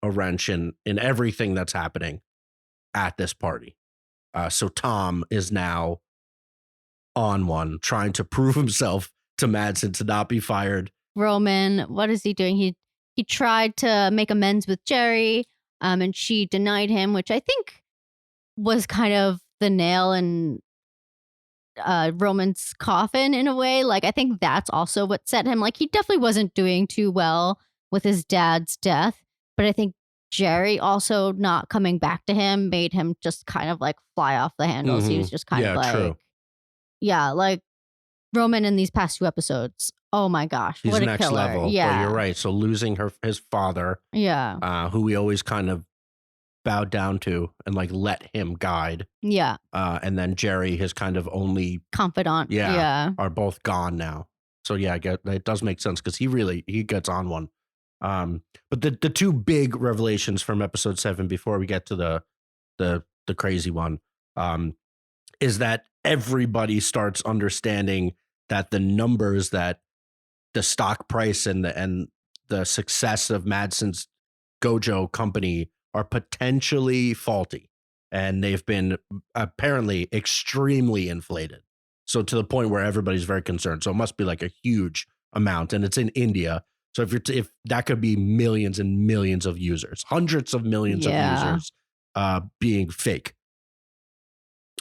a wrench in everything that's happening at this party. So Tom is now on one, trying to prove himself to Madsen to not be fired. Roman, what is he doing? He tried to make amends with Jerry. And she denied him, which I think was kind of the nail in Roman's coffin in a way. Like, I think that's also what set him. Like, he definitely wasn't doing too well with his dad's death, but I think Jerry also not coming back to him made him just kind of like fly off the handles. He was just kind of Yeah, like, true. yeah, like Roman in these past 2 episodes. Oh my gosh, He's what a next killer. level. But you're Yeah. right. So losing his father, Yeah. who we always kind of bowed down to and like let him guide. Yeah. And then Jerry, his kind of only Confidant. Yeah. are both gone now. So yeah, it does make sense because he gets on one. But the 2 big revelations from episode 7 before we get to the crazy one, is that everybody starts understanding that the numbers that the stock price and the success of Madsen's Gojo company are potentially faulty, and they've been apparently extremely inflated. So to the point where everybody's very concerned. So it must be like a huge amount, and it's in India. So if that could be millions and millions of users, hundreds of millions of users being fake.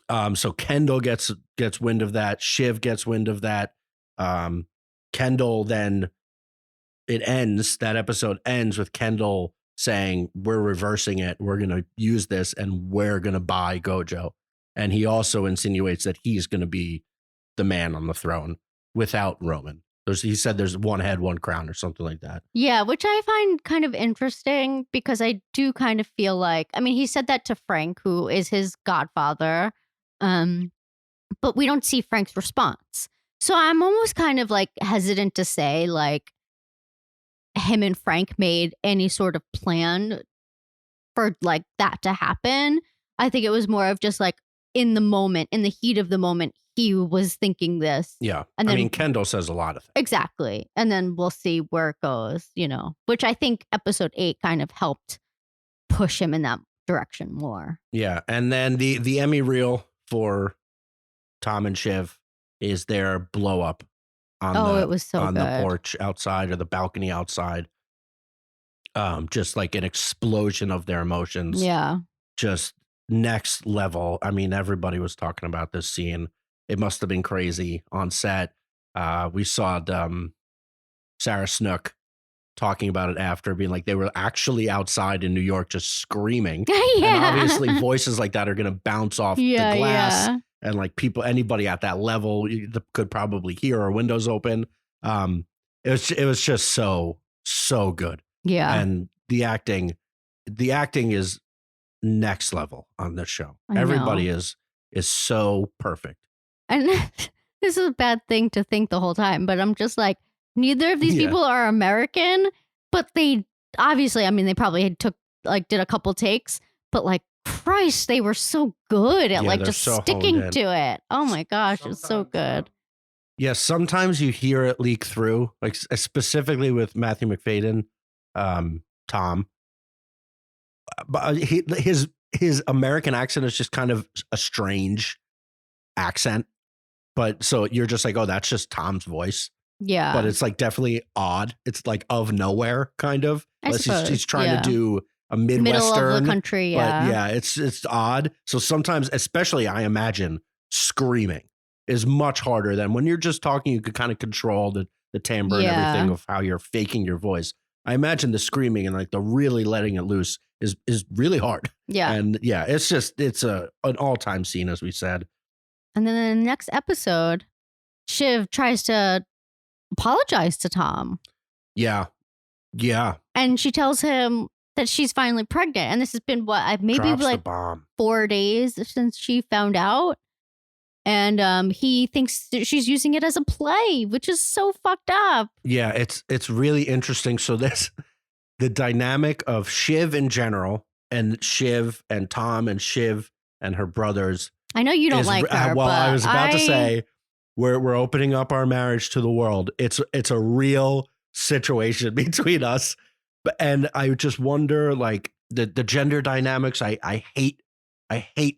So Kendall gets wind of that. Shiv gets wind of that. Kendall then that episode ends with Kendall saying, we're reversing it. We're going to use this and we're going to buy Gojo. And he also insinuates that he's going to be the man on the throne without Roman. He said there's one head, one crown or something like that. Yeah, which I find kind of interesting because I do kind of feel like, I mean, he said that to Frank, who is his godfather, but we don't see Frank's response. So I'm almost kind of like hesitant to say like him and Frank made any sort of plan for like that to happen. I think it was more of just like in the moment, in the heat of the moment, he was thinking this. Yeah. And then, I mean, Kendall says a lot of things. Exactly. And then we'll see where it goes, which I think episode 8 kind of helped push him in that direction more. Yeah. And then the Emmy reel for Tom and Shiv is their blow up it was so on good. the porch outside or the balcony outside. Just like an explosion of their emotions. Yeah. Just next level. I mean, everybody was talking about this scene. It must have been crazy on set. We saw Sarah Snook talking about it after, being like they were actually outside in New York just screaming. Yeah. And obviously voices like that are going to bounce off the glass. Yeah. And like anybody at that level could probably hear our windows open. It was just so good. Yeah. And the acting is next level on this show. Everybody is so perfect. And this is a bad thing to think the whole time, but I'm just like, neither of these people are American, but they obviously, I mean, they probably did a couple takes, but like, Christ, they were so good at like just sticking to it. Oh my gosh, it's so good. Yeah, sometimes you hear it leak through, like specifically with Matthew McFadden, Tom. But his American accent is just kind of a strange accent. But so you're just like, oh, that's just Tom's voice. Yeah. But it's like definitely odd. It's like of nowhere, kind of. He's trying to do a Midwestern. Middle of the country, yeah. But yeah, it's odd. So sometimes, especially I imagine, screaming is much harder than when you're just talking. You could kind of control the timbre and everything of how you're faking your voice. I imagine the screaming and like the really letting it loose is really hard. Yeah. And yeah, it's an all-time scene, as we said. And then in the next episode, Shiv tries to apologize to Tom. Yeah. Yeah. And she tells him that she's finally pregnant. And this has been maybe Drops like the bomb. 4 days since she found out. And he thinks that she's using it as a play, which is so fucked up. Yeah, it's really interesting. So the dynamic of Shiv in general, and Shiv and Tom and Shiv and her brothers. I know you don't like her. Well, but I was about to say we're opening up our marriage to the world. It's a real situation between us, and I just wonder, like the gender dynamics. I hate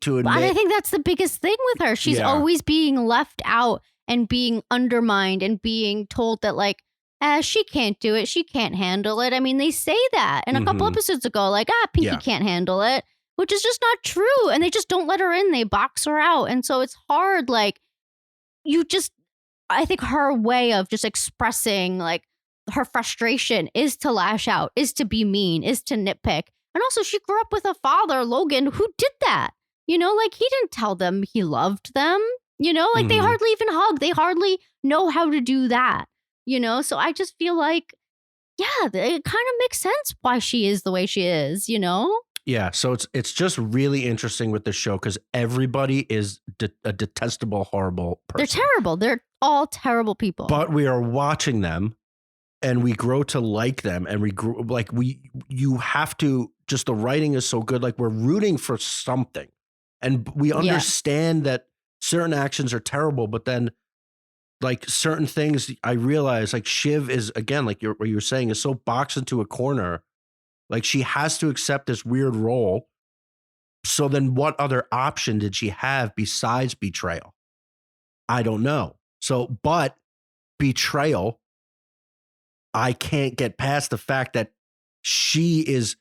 to admit. And I think that's the biggest thing with her. She's always being left out and being undermined and being told that like, she can't do it. She can't handle it. I mean, they say that. And a couple Mhm. episodes ago, like, Pinky Yeah. can't handle it, which is just not true. And they just don't let her in. They box her out. And so it's hard. Like, you just, I think her way of just expressing like her frustration is to lash out, is to be mean, is to nitpick. And also, she grew up with a father, Logan, who did that. Like he didn't tell them he loved them. Like they Mhm. hardly even hug. They hardly know how to do that. So I just feel like, yeah, it kind of makes sense why she is the way she is. Yeah, so it's just really interesting with this show because everybody is a detestable, horrible They're person. terrible. They're all terrible people. But we are watching them and we grow to like them and we grow like you have to just the writing is so good. Like we're rooting for something. And we Yeah. understand that certain actions are terrible, but then like certain things I realize like Shiv is again, like what you're saying, is so boxed into a corner. Like she has to accept this weird role. So then what other option did she have besides betrayal? I don't know. So, but betrayal, I can't get past the fact that she is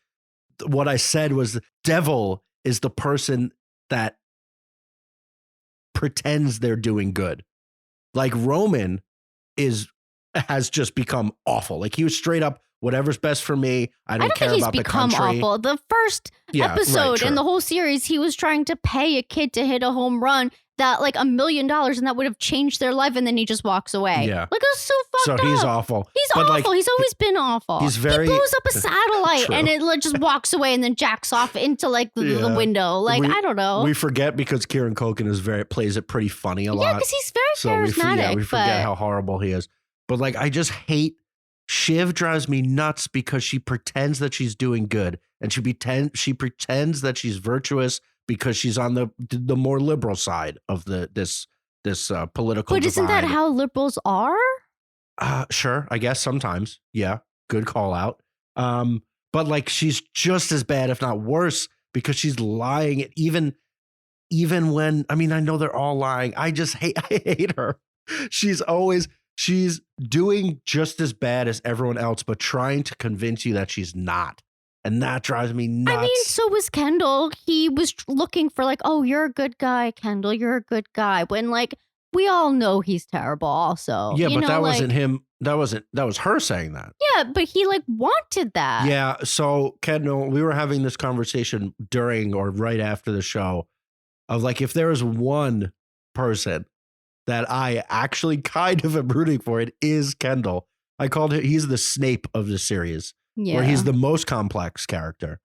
what I said was the devil is the person that pretends they're doing good. Like Roman has just become awful. Like he was straight up whatever's best for me. I I don't don't think care he's about the become country. awful. The first Yeah, right, episode in true. the whole series, he was trying to pay a kid to hit a home run that like $1 million and that would have changed their life. And then he just walks away. Yeah. Like, it's so So fucked he's up. awful. He's But, awful. like, He's always been awful. he's very- He blows up a satellite True. and it like, just walks away and then jacks off into like the Yeah. window. Like, I don't know. We forget because Kieran Culkin plays it pretty funny a lot. Yeah, because he's very So charismatic. we forget how horrible he is. But like, I just hate Shiv drives me nuts because she pretends that she's doing good, and she pretends that she's virtuous because she's on the more liberal side of this political. But isn't that divide. how liberals are? Sure, I guess sometimes. Yeah, good call out. But like, she's just as bad, if not worse, because she's lying. Even when I mean, I know they're all lying. I hate her. She's doing just as bad as everyone else, but trying to convince you that she's not. And that drives me nuts. I mean, so was Kendall. He was looking for like, oh, you're a good guy, Kendall. You're a good guy. When like, we all know he's terrible also. Yeah, but that like, wasn't him. That was her saying that. Yeah, but he like wanted that. Yeah. So Kendall, we were having this conversation during or right after the show of like, if there is one person that I actually kind of am rooting for, it is Kendall. I called him, he's the Snape of the series, where he's the most complex character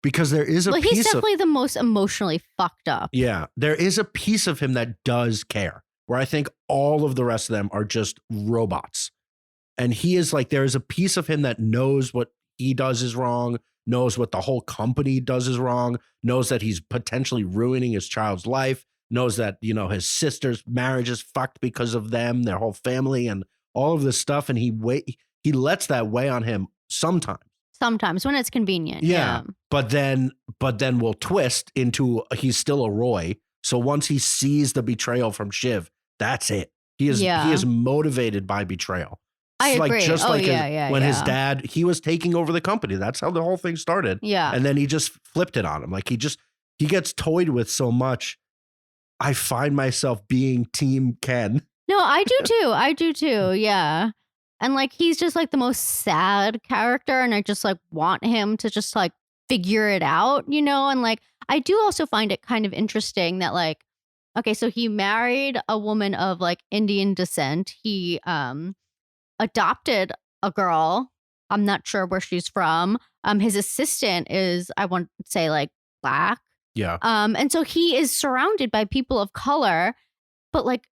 because there is a piece he's definitely the most emotionally fucked up. Yeah, there is a piece of him that does care, where I think all of the rest of them are just robots. And he is like, there is a piece of him that knows what he does is wrong, knows what the whole company does is wrong, knows that he's potentially ruining his child's life, knows that, his sister's marriage is fucked because of them, their whole family, and all of this stuff. And he lets that weigh on him sometimes. Sometimes when it's convenient. Yeah. But then we'll twist into he's still a Roy. So once he sees the betrayal from Shiv, that's it. He is motivated by betrayal. I agree. Like just when his yeah. dad, he was taking over the company. That's how the whole thing started. Yeah. And then he just flipped it on him. Like he gets toyed with so much. I find myself being Team Ken. No, I do too. Yeah. And like, he's just like the most sad character. And I just like want him to just like figure it out, And like, I do also find it kind of interesting that like, okay, so he married a woman of like Indian descent. He adopted a girl. I'm not sure where she's from. His assistant is, I want to say like Black. Yeah. And so he is surrounded by people of color, but like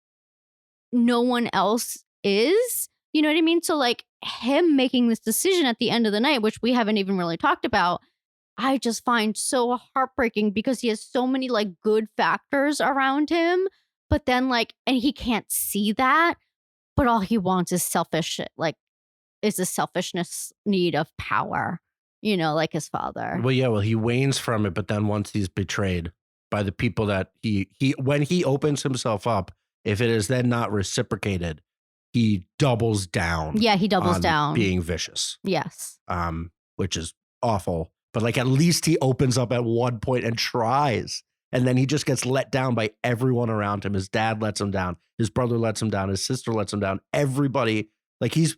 no one else is. You know what I mean? So like him making this decision at the end of the night, which we haven't even really talked about, I just find so heartbreaking because he has so many like good factors around him, but then like, and he can't see that, but all he wants is is a selfishness need of power, like his father. Well, yeah, he wanes from it, but then once he's betrayed by the people that when he opens himself up, if it is then not reciprocated, he doubles down Yeah, he doubles on down. being vicious. Yes. Which is awful. But like at least he opens up at one point and tries. And then he just gets let down by everyone around him. His dad lets him down. His brother lets him down. His sister lets him down. Everybody, like he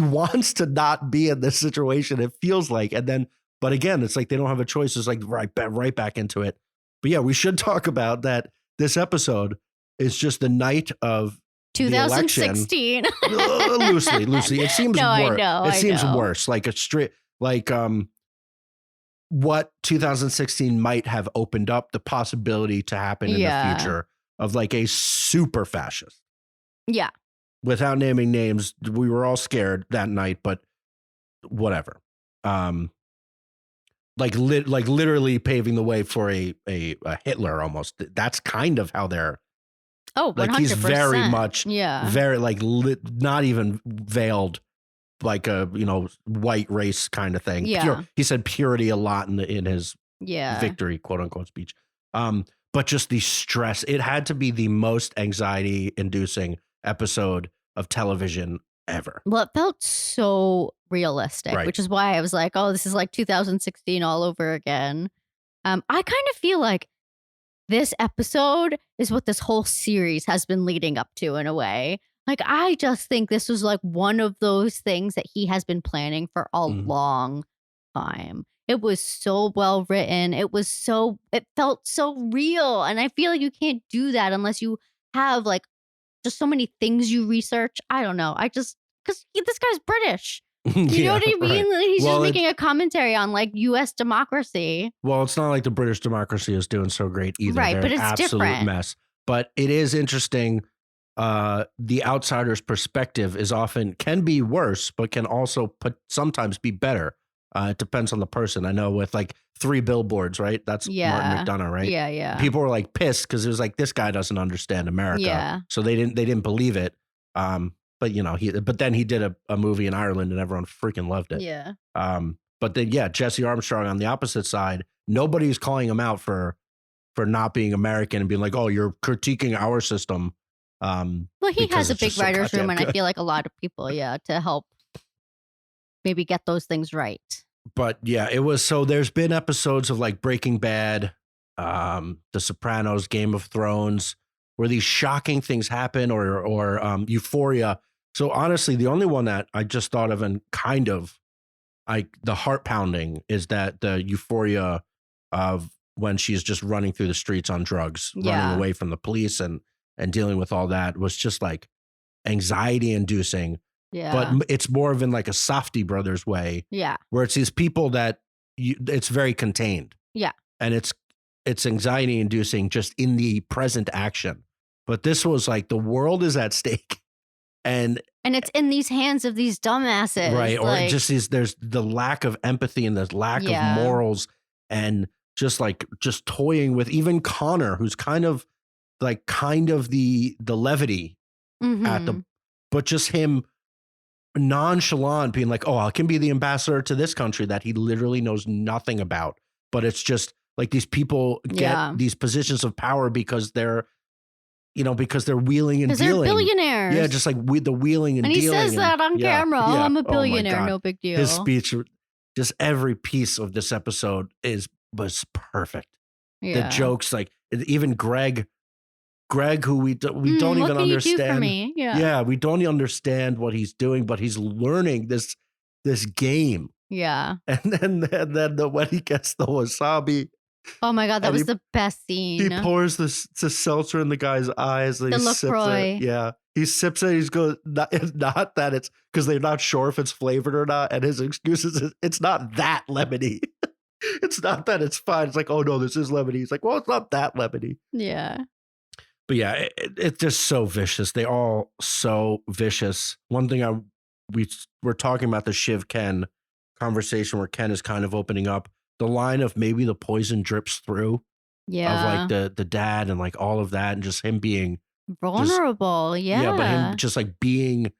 wants to not be in this situation. It feels like, and then, but again, it's like they don't have a choice. It's like right back into it. But yeah, we should talk about that. This episode is just the night of 2016. Loosely. It seems No, worse. I know. It seems know. worse. Like a straight, like what 2016 might have opened up the possibility to happen in the future of like a super fascist. Yeah. Without naming names, we were all scared that night, but whatever. Like literally paving the way for a Hitler almost. That's kind of how they're. Oh, 100%. Like he's very much, very like not even veiled, like a white race kind of thing. Yeah. He said purity a lot in his victory quote unquote speech. But just the stress. It had to be the most anxiety inducing episode of television ever. Well, it felt so realistic, which is why I was like, oh, this is like 2016 all over again. I kind of feel like this episode is what this whole series has been leading up to in a way. Like, I just think this was like one of those things that he has been planning for a long time. It was so well written. It felt so real. And I feel like you can't do that unless you have like just so many things you research. I don't know. Because this guy's British. You know what I mean? Right. He's just making a commentary on like U.S. democracy. Well, it's not like the British democracy is doing so great either. Right, They're but it's an absolute different. Mess. But it is interesting. The outsider's perspective can be worse, but can also sometimes be better. It depends on the person. I know with like 3 Billboards, right? That's Martin McDonough, right? Yeah. People were like pissed because it was like, this guy doesn't understand America. Yeah. So they didn't believe it. But then he did a movie in Ireland and everyone freaking loved it. Yeah. But then Jesse Armstrong on the opposite side, nobody's calling him out for not being American and being like, oh, you're critiquing our system. Well, he has a big writer's room, and I feel like a lot of people, to help maybe get those things right. But yeah, it was, so there's been episodes of like Breaking Bad, The Sopranos, Game of Thrones, where these shocking things happen, or Euphoria. So honestly, the only one that I just thought of and kind of the heart pounding is that the Euphoria of when she's just running through the streets on drugs, running away from the police and dealing with all that was just like anxiety inducing. Yeah. But it's more of in like a Safdie Brothers way. Yeah. Where it's these people that it's very contained. Yeah. And it's anxiety inducing just in the present action. But this was like the world is at stake. And it's in these hands of these dumbasses. Right. Or it just there's the lack of empathy and the lack of morals and just toying with even Connor, who's kind of the levity at but just him nonchalant being like, oh, I can be the ambassador to this country that he literally knows nothing about. But it's just like these people get these positions of power because they're wheeling and dealing. Because they're billionaires. Yeah, just like the wheeling and dealing. And he says that on camera. Oh, I'm a billionaire. No big deal. His speech, just every piece of this episode was perfect. Yeah. The jokes, like even Greg, who we don't even understand. You do for me? Yeah, we don't understand what he's doing, but he's learning this game. Yeah, and then when he gets the wasabi. Oh my God, that was the best scene. He pours the seltzer in the guy's eyes. The LaCroix. Yeah, he sips it. He's going, not that it's because they're not sure if it's flavored or not, and his excuse is it's not that lemony. It's not that it's fine. It's like, oh no, this is lemony. He's like, well, it's not that lemony. Yeah. But yeah, it's just so vicious. They all so vicious. One thing we're talking about the Shiv Ken conversation where Ken is kind of opening up the line of maybe the poison drips through. Yeah. Of like the dad and like all of that and just him being vulnerable. Yeah, but him just like being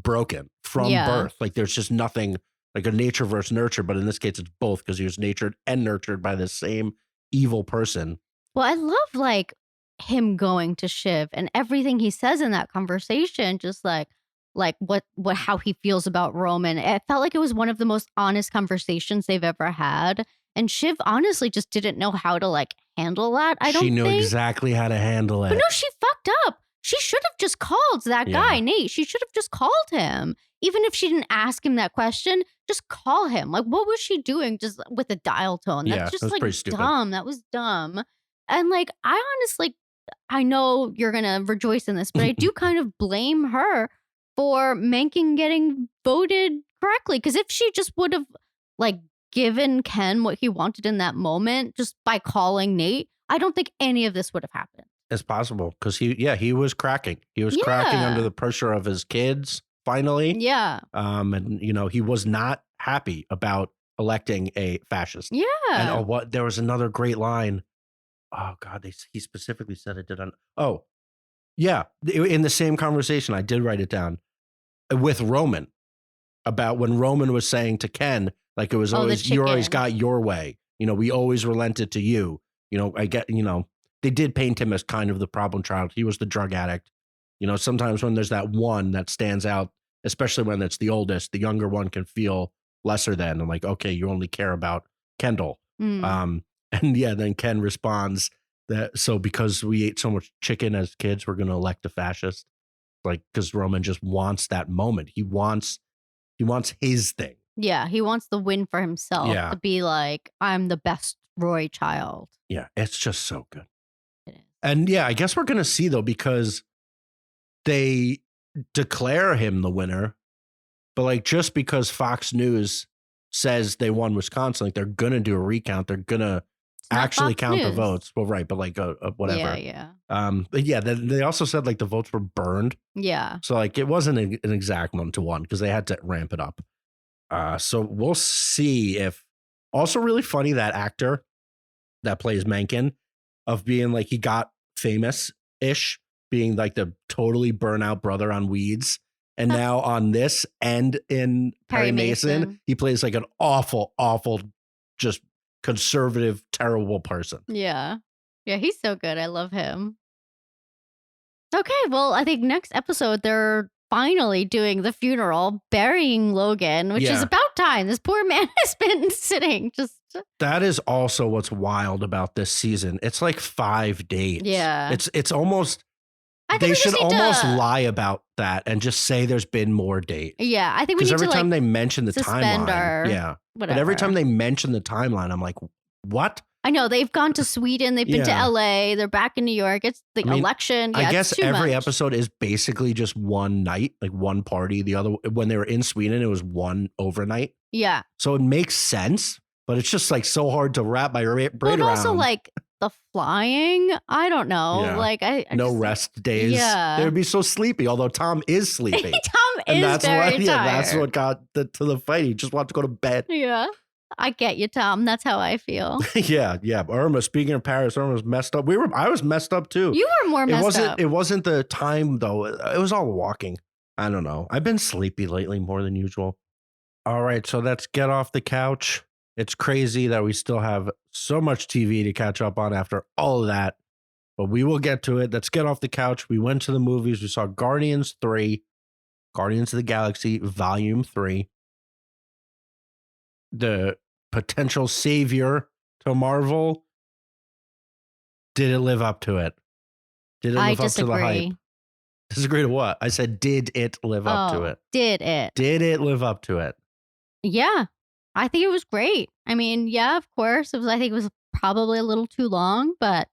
broken from birth. Like there's just nothing like a nature versus nurture, but in this case it's both because he was natured and nurtured by the same evil person. Well, I love like him going to Shiv and everything he says in that conversation, just like, like what how he feels about Roman. It felt like it was one of the most honest conversations they've ever had. And Shiv honestly just didn't know how to like handle that, I She don't knew think. exactly how to handle But it. no, she fucked up. She should have just called that guy, Yeah. Nate. She should have just called him. Even if she didn't ask him that question, just call him. Like, what was she doing just with a dial tone? Yeah, That's that just was like pretty stupid. dumb. That was dumb. And like, I honestly, I know you're going to rejoice in this, but I do kind of blame her for Mencken getting voted correctly. Because if she just would have like given Ken what he wanted in that moment just by calling Nate, I don't think any of this would have happened. It's possible because he was cracking. He was cracking under Yeah. the pressure of his kids finally. Yeah. And he was not happy about electing a fascist. And Yeah. what there was another great line. Oh God, he specifically said it. Oh yeah, in the same conversation, I did write it down with Roman about when Roman was saying to Ken, like it was Oh, the always you always chicken. got your way. We always relented to you. I get. They did paint him as kind of the problem child. He was the drug addict. Sometimes when there's that one that stands out, especially when it's the oldest, the younger one can feel lesser than. And like, okay, you only care about Kendall. Mm. And yeah, then Ken responds that so because we ate so much chicken as kids, we're going to elect a fascist. Like because Roman just wants that moment. He wants his thing. Yeah, he wants the win for himself Yeah. to be like, I'm the best Roy child. Yeah, it's just so good. It is. And yeah, I guess we're going to see though, because they declare him the winner, but like just because Fox News says they won Wisconsin, like they're going to do a recount. They're going to It's not actually Fox count the News. votes. Well, right. But like whatever. Yeah. But yeah, they also said like the votes were burned. Yeah. So like it wasn't an exact 1-to-1 because they had to ramp it up. So we'll see if also really funny that actor that plays Mencken of being like he got famous-ish, being like the totally burnout brother on Weeds. And now on this and in Perry Mason, he plays like an awful, just conservative, terrible person. Yeah. Yeah, he's so good. I love him. Okay, well, I think next episode they're finally doing the funeral, burying Logan, which is Yeah. about time. This poor man has been sitting just. That is also what's wild about this season. It's like 5 days. Yeah. It's almost. I think They we just should need almost to, lie about that and just say there's been more days. Yeah, I think we Because need every to time like they mention the suspend timeline, our yeah. whatever. But every time they mention the timeline, I'm like, what? I know they've gone to Sweden, they've been to Yeah. LA, they're back in New York. It's the election. Yeah, I guess it's too every much. episode is basically just one night, like one party. The other, when they were in Sweden, it was one overnight. Yeah. So it makes sense, but it's just like so hard to wrap my brain But around. also like the flying, I don't know. Yeah. Like I no just, rest days. Yeah. They would be so sleepy, although Tom is sleepy. Tom And is that's very what, tired. yeah, that's what got to the fight. He just wanted to go to bed. Yeah. I get you, Tom. That's how I feel. yeah. Irma, speaking of Paris, Irma was messed up. I was messed up too. You were more messed up. It wasn't the time though. It was all walking. I don't know. I've been sleepy lately more than usual. All right, so let's get off the couch. It's crazy that we still have so much TV to catch up on after all of that, but we will get to it. Let's get off the couch. We went to the movies. We saw Guardians 3, Guardians of the Galaxy Volume 3. The potential savior to Marvel. Did it live up to it? Did it live up to the hype? Disagree to what? I said, did it live up to it? Did it? Did it live up to it? Yeah. I think it was great. I mean, yeah, of course. I think it was probably a little too long, but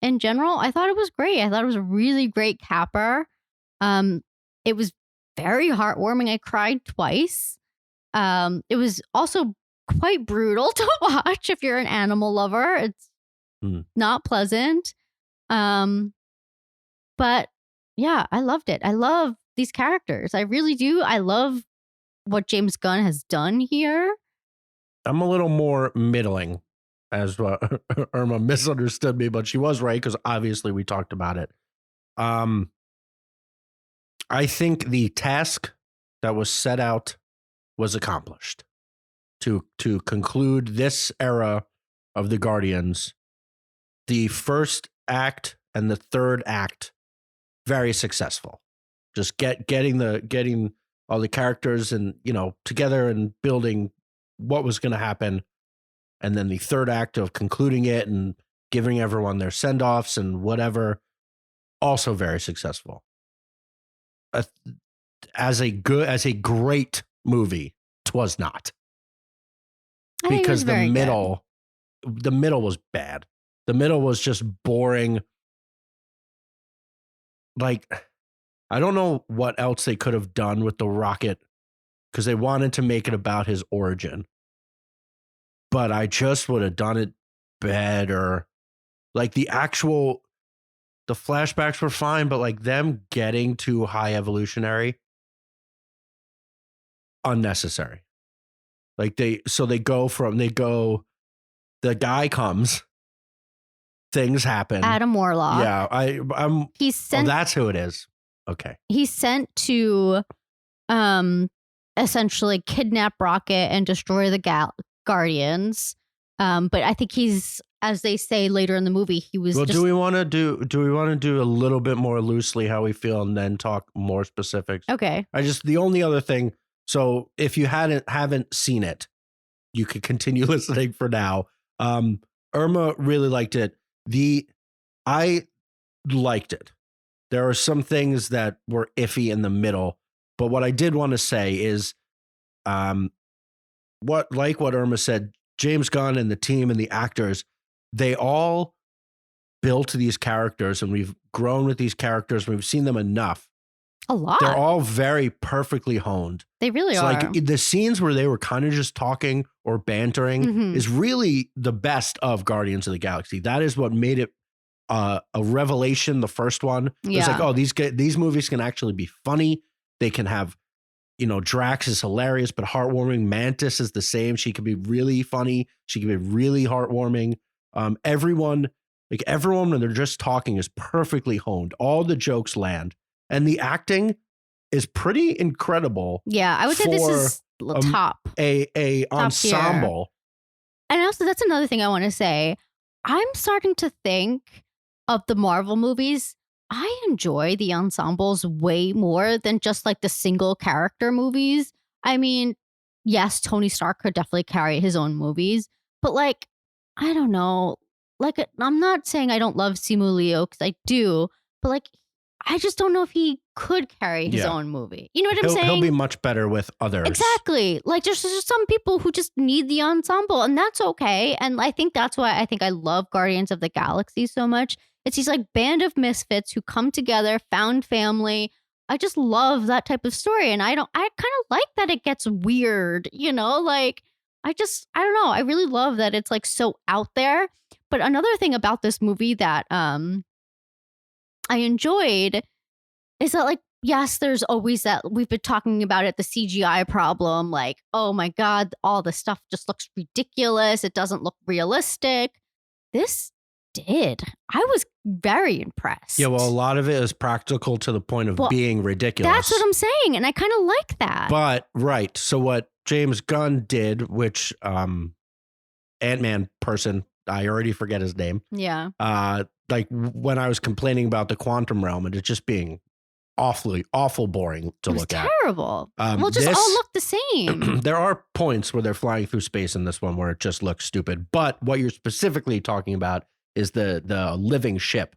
in general, I thought it was great. I thought it was a really great capper. It was very heartwarming. I cried twice. It was also quite brutal to watch if you're an animal lover. It's not pleasant. But yeah, I loved it. I love these characters. I really do. I love what James Gunn has done here. I'm a little more middling, as Irma misunderstood me, but she was right because obviously we talked about it. I think the task that was set out was accomplished to conclude this era of the Guardians. The first act and the third act, very successful. Just getting all the characters and together and building what was going to happen, and then the third act of concluding it and giving everyone their send-offs and whatever, also very successful. Uh, as a great movie, 'twas not, I think it was because very good. the middle was bad. The middle was just boring. Like, I don't know what else they could have done with the rocket, because they wanted to make it about his origin. But I just would have done it better. Like, the flashbacks were fine, but like them getting too high evolutionary, unnecessary. Like the guy comes, things happen. Adam Warlock. Yeah, I'm. He's sent. That's who it is. Okay. He's sent to, essentially kidnap Rocket and destroy the Guardians. But I think he's, as they say later in the movie, he was. Well, do we want to do a little bit more loosely how we feel and then talk more specifics? Okay. The only other thing. So if you haven't seen it, you could continue listening for now. Irma really liked it. I liked it. There are some things that were iffy in the middle, but what I did want to say is, what Irma said, James Gunn and the team and the actors, they all built these characters, and we've grown with these characters. And we've seen them enough. A lot. They're all very perfectly honed. They really are. Like the scenes where they were kind of just talking or bantering is really the best of Guardians of the Galaxy. That is what made it a revelation. The first one, it's like, oh, these movies can actually be funny. They can have, Drax is hilarious but heartwarming. Mantis is the same. She can be really funny. She can be really heartwarming. Everyone when they're just talking is perfectly honed. All the jokes land, and the acting is pretty incredible. Yeah, I would say this is top. A top ensemble. Tier. And also, that's another thing I want to say. I'm starting to think of the Marvel movies. I enjoy the ensembles way more than just like the single character movies. I mean, yes, Tony Stark could definitely carry his own movies, but like, I don't know. Like, I'm not saying I don't love Simu Liu, because I do, but like, I just don't know if he could carry his own movie. You know what I'm saying? He'll be much better with others. Exactly. Like, there's just some people who just need the ensemble, and that's okay. And I think that's why I love Guardians of the Galaxy so much. It's these like band of misfits who come together, found family. I just love that type of story. And I kind of like that it gets weird, like I don't know. I really love that it's like so out there. But another thing about this movie that I enjoyed is that, like, yes, there's always that, we've been talking about it, the CGI problem. Like, oh my God, all the stuff just looks ridiculous. It doesn't look realistic. This did. I was very impressed. Yeah, well, a lot of it is practical to the point of being ridiculous. That's what I'm saying. And I kind of like that. But, right. So what James Gunn did, which Ant-Man person, I already forget his name. Yeah. Like when I was complaining about the quantum realm and it just being awful boring to look at. Terrible. Well, just all look the same. There are points where they're flying through space in this one where it just looks stupid. But what you're specifically talking about is the living ship,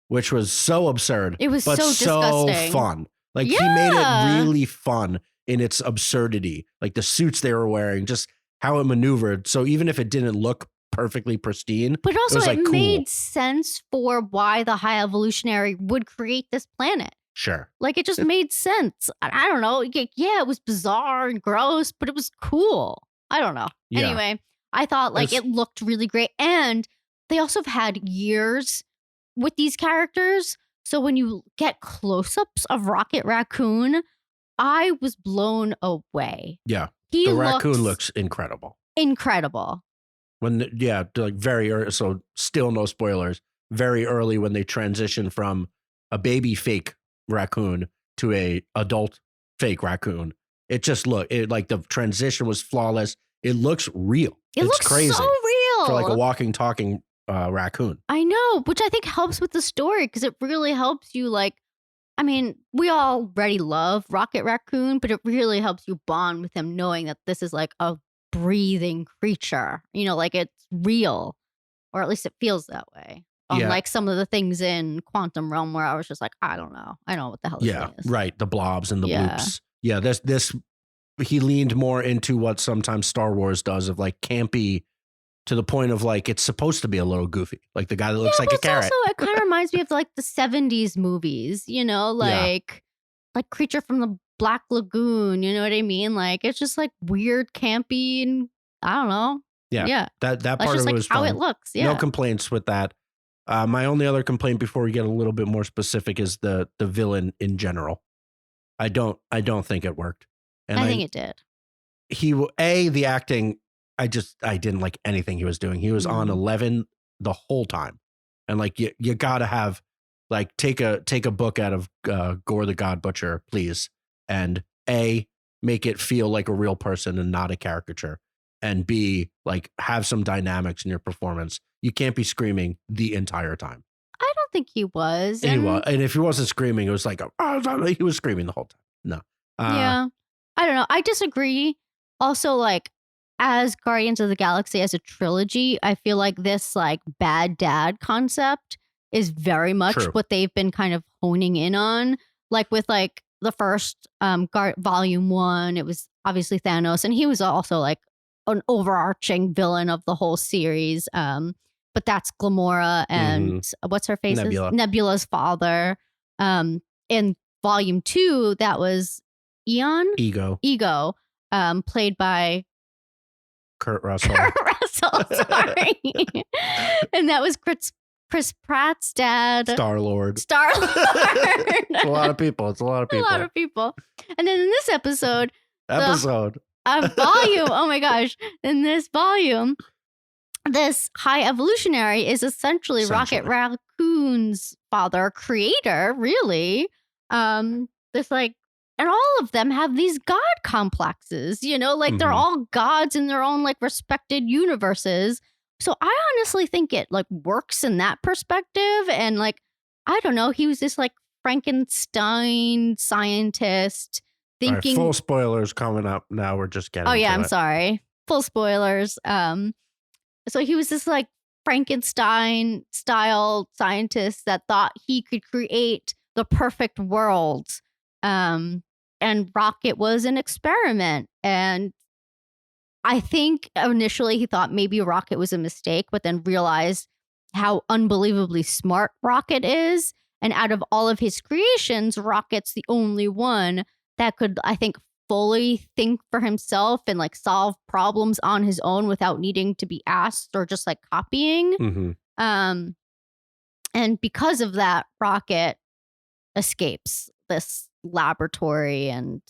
which was so absurd. It was but so disgusting. Fun. Like he made it really fun in its absurdity. Like the suits they were wearing, just how it maneuvered. So even if it didn't look perfectly pristine, but also it cool. Made sense for why the High Evolutionary would create this planet. Sure. Like it just made sense. I don't know. Yeah, it was bizarre and gross, but it was cool. I don't know. Yeah. Anyway, I thought like it looked really great. And they also have had years with these characters. So when you get close-ups of Rocket Raccoon, I was blown away. Yeah. The raccoon looks incredible. Incredible. Like very early, so still no spoilers. Very early when they transition from a baby fake raccoon to a adult fake raccoon, it just like the transition was flawless. It looks real. It's looks crazy so real for like a walking, talking raccoon. I know, which I think helps with the story because it really helps you like I mean, we already love Rocket Raccoon, but it really helps you bond with him knowing that this is like a breathing creature, like it's real, or at least it feels that way. Yeah. Unlike some of the things in Quantum Realm where I was just like, I don't know. I don't know what the hell this Yeah. thing is. Right. The blobs and the Yeah. bloops. Yeah. This, he leaned more into what sometimes Star Wars does of like campy to the point of like, it's supposed to be a little goofy. Like the guy that looks Yeah, like but a it's also, carrot. it kind of reminds me of like the 70s movies, Yeah. like Creature from the Black Lagoon, you know what I mean? Like it's just like weird, campy, and I don't know. Yeah. Yeah. That That's part just of it like was how it fun. looks. No Yeah. complaints with that. My only other complaint before we get a little bit more specific is the villain in general. I don't think it worked. And I think it did. the acting, I didn't like anything he was doing. He was on No. 11 the whole time. And like you got to have like take a book out of Gore the God Butcher, please. And make it feel like a real person and not a caricature. And B, like have some dynamics in your performance. You can't be screaming the entire time. I don't think he was. He was, and if he wasn't screaming, it was like he was screaming the whole time. No, Yeah. I don't know. I disagree. Also, like, as Guardians of the Galaxy as a trilogy, I feel like this like bad dad concept is very much True. what they've been kind of honing in on. Like with like the first volume 1, it was obviously Thanos, and he was also like an overarching villain of the whole series. But that's Gamora and what's her face? Nebula's father. In volume 2, that was Ego, played by Kurt Russell. Sorry. And that was Chris Pratt's dad. Star-Lord. It's a lot of people. And then in this episode. Volume. Oh my gosh. In this volume, this high evolutionary is essentially Rocket Raccoon's father, creator, really. This like, and all of them have these god complexes, like they're all gods in their own like respected universes. So I honestly think it like works in that perspective. And like, I don't know, he was this like Frankenstein scientist thinking. Right, full spoilers coming up now. We're just getting. Oh yeah, I'm sorry. Full spoilers. So he was this like Frankenstein style scientist that thought he could create the perfect world. And Rocket was an experiment. And I think initially he thought maybe Rocket was a mistake, but then realized how unbelievably smart Rocket is. And out of all of his creations, Rocket's the only one that could, I think, fully think for himself and like solve problems on his own without needing to be asked or just like copying. And because of that, Rocket escapes this laboratory, and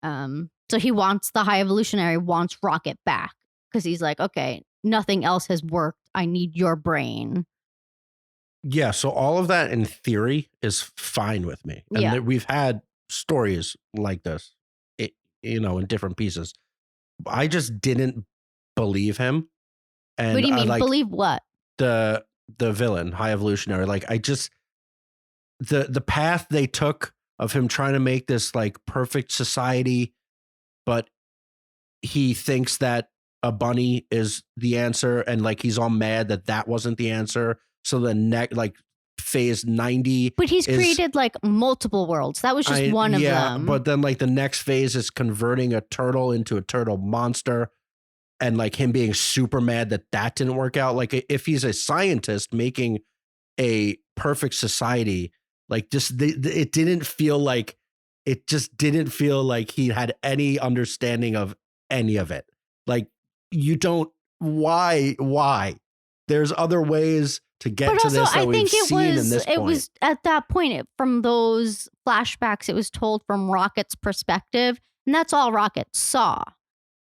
so he wants the high evolutionary wants Rocket back because he's like, okay, nothing else has worked. I need your brain. Yeah, so all of that in theory is fine with me. And we've had stories like this, in different pieces. I just didn't believe him. And what do you mean? Believe what? The villain, high evolutionary. Like I just the path they took of him trying to make this like perfect society, but he thinks that a bunny is the answer, and like he's all mad that wasn't the answer. So the like phase 90. But he's created like multiple worlds. That was just one of them. But then like the next phase is converting a turtle into a turtle monster, and like him being super mad that didn't work out. Like if he's a scientist making a perfect society, like just it just didn't feel like he had any understanding of any of it. Like you don't, why? There's other ways to get to this that we've seen in this point. It was at that point, from those flashbacks, it was told from Rocket's perspective, and that's all Rocket saw.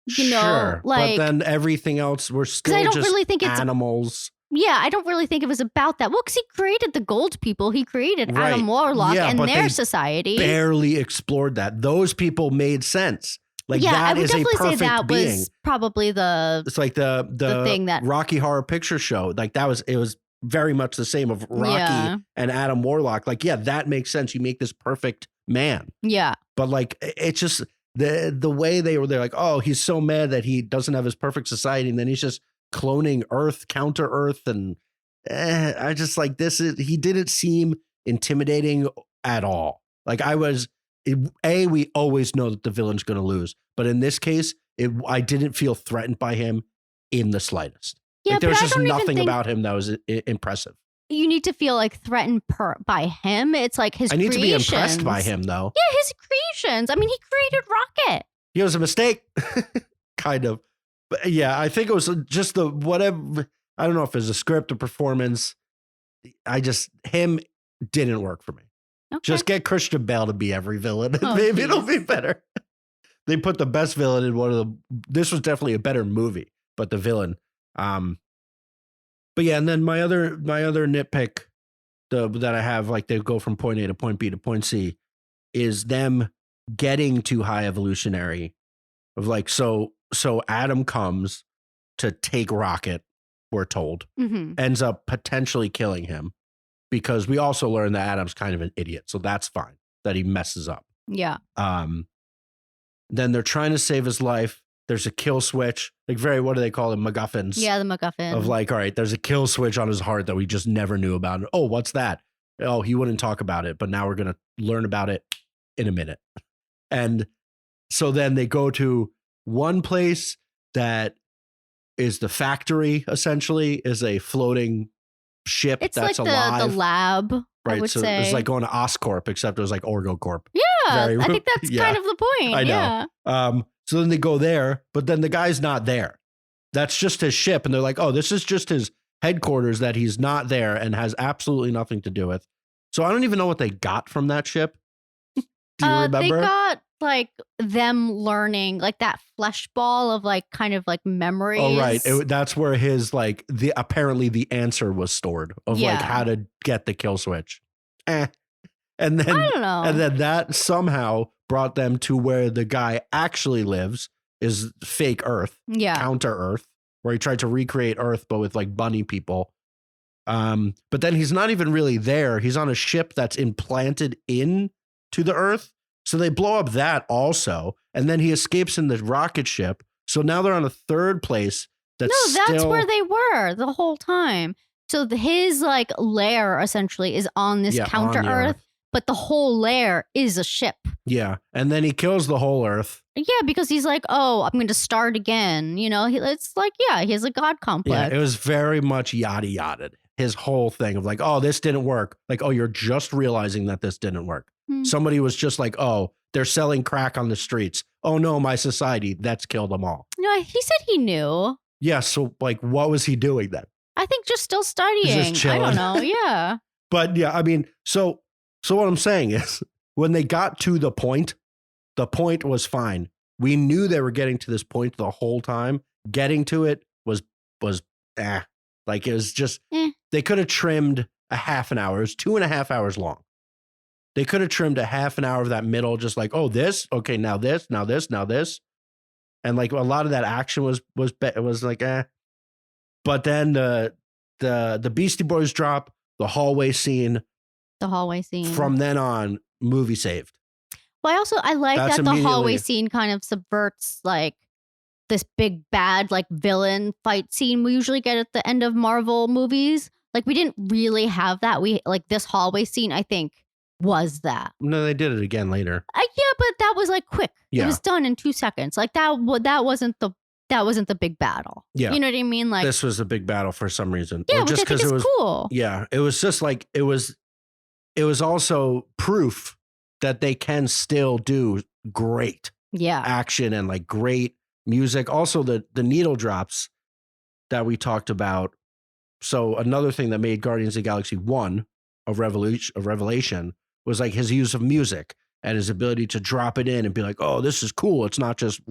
Sure, like, but then everything else, we're still I don't just really think animals. Yeah, I don't really think it was about that. Well, because he created the gold people. He created Adam Warlock and their society. Barely explored that. Those people made sense. Like that is a perfect say that being. Was probably the it's like the thing that Rocky Horror Picture Show. Like it was very much the same of Rocky Yeah. and Adam Warlock. Like, yeah, that makes sense. You make this perfect man. Yeah. But like, it's just the way they're like, oh, he's so mad that he doesn't have his perfect society, and then he's just cloning Earth, counter Earth, and I just like he didn't seem intimidating at all. Like we always know that the villain's going to lose, but in this case, I didn't feel threatened by him in the slightest. Yeah, Like there but was I just don't even nothing think about him that was impressive. you need to feel like threatened by him. It's like his I need creations. to be impressed by him, though. Yeah, his creations. I mean, he created Rocket. He was a mistake, kind of. But yeah, I think it was just the whatever. I don't know if it was a script or performance. Him didn't work for me. Okay. Just get Christian Bale to be every villain. Oh, Maybe it'll be better. They put the best villain in one of the. This was definitely a better movie, but the villain. But yeah, and then my other nitpick, that I have, like they go from point A to point B to point C, is them getting too high evolutionary. Of like so Adam comes to take Rocket. We're told ends up potentially killing him, because we also learn that Adam's kind of an idiot, so that's fine that he messes up. Yeah. Then they're trying to save his life. There's a kill switch, like what do they call them? MacGuffins. Yeah, the MacGuffin. Of like, all right, there's a kill switch on his heart that we just never knew about. Oh, what's that? Oh, he wouldn't talk about it, but now we're going to learn about it in a minute. And so then they go to one place that is the factory, essentially, is a floating ship it's that's like alive. The lab, right, I would so say. it's like going to Oscorp, except it was like OrgoCorp. Yeah, I think that's yeah, kind of the point. I know. Yeah. So then they go there, but then the guy's not there. That's just his ship. And they're like, oh, this is just his headquarters that he's not there and has absolutely nothing to do with. So I don't even know what they got from that ship. Do you remember? They got like them learning like that flesh ball of like kind of like memories. Oh, right. That's where his like apparently the answer was stored of like how to get the kill switch. And then I don't know. And then that somehow brought them to where the guy actually lives, is fake Earth, counter Earth, where he tried to recreate Earth, but with like bunny people. But then he's not even really there. He's on a ship that's implanted in to the Earth. So they blow up that also. And then he escapes in the rocket ship. So now they're on a third place. That's where they were the whole time. So his like lair essentially is on this counter Earth. But the whole lair is a ship. Yeah. And then he kills the whole Earth. Yeah, because he's like, oh, I'm going to start again. You know, it's like, he has a God complex. Yeah, it was very much yada. His whole thing of like, oh, this didn't work. Like, oh, you're just realizing that this didn't work. Somebody was just like, oh, they're selling crack on the streets. Oh, no, my society. That's killed them all. No, he said he knew. Yeah, so like, what was he doing then? I think just still studying. Just chilling. I don't know. Yeah. But yeah, I mean, So what I'm saying is, when they got to the point was fine. We knew they were getting to this point the whole time. Getting to it was like it was just they could have trimmed a half an hour. It was 2.5 hours long. They could have trimmed a half an hour of that middle, just like, oh, this, okay, now this, now this, now this, and like a lot of that action was like But then the Beastie Boys drop, the hallway scene. From then on, movie saved. Well, I like that the hallway scene kind of subverts like this big bad like villain fight scene we usually get at the end of Marvel movies. Like we didn't really have that. We like this hallway scene, I think, was that. No, they did it again later. Yeah, but that was like quick. Yeah. It was done in 2 seconds. Like that wasn't the big battle. Yeah. You know what I mean? Like this was a big battle for some reason. Yeah, just because it was cool. Yeah. It was just like it was also proof that they can still do great action and like great music. Also the needle drops that we talked about. So another thing that made Guardians of the Galaxy 1 a revelation was like his use of music and his ability to drop it in and be like, oh, this is cool. It's not just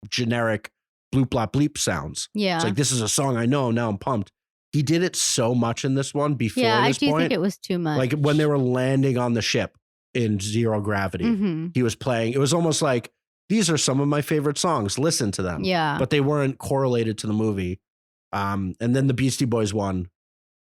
generic bloop blop bleep sounds. Yeah. It's like, this is a song I know. Now I'm pumped. He did it so much in this one before this point. Yeah, I do think it was too much. Like when they were landing on the ship in zero gravity, he was playing. It was almost like, these are some of my favorite songs. Listen to them. Yeah. But they weren't correlated to the movie. And then the Beastie Boys one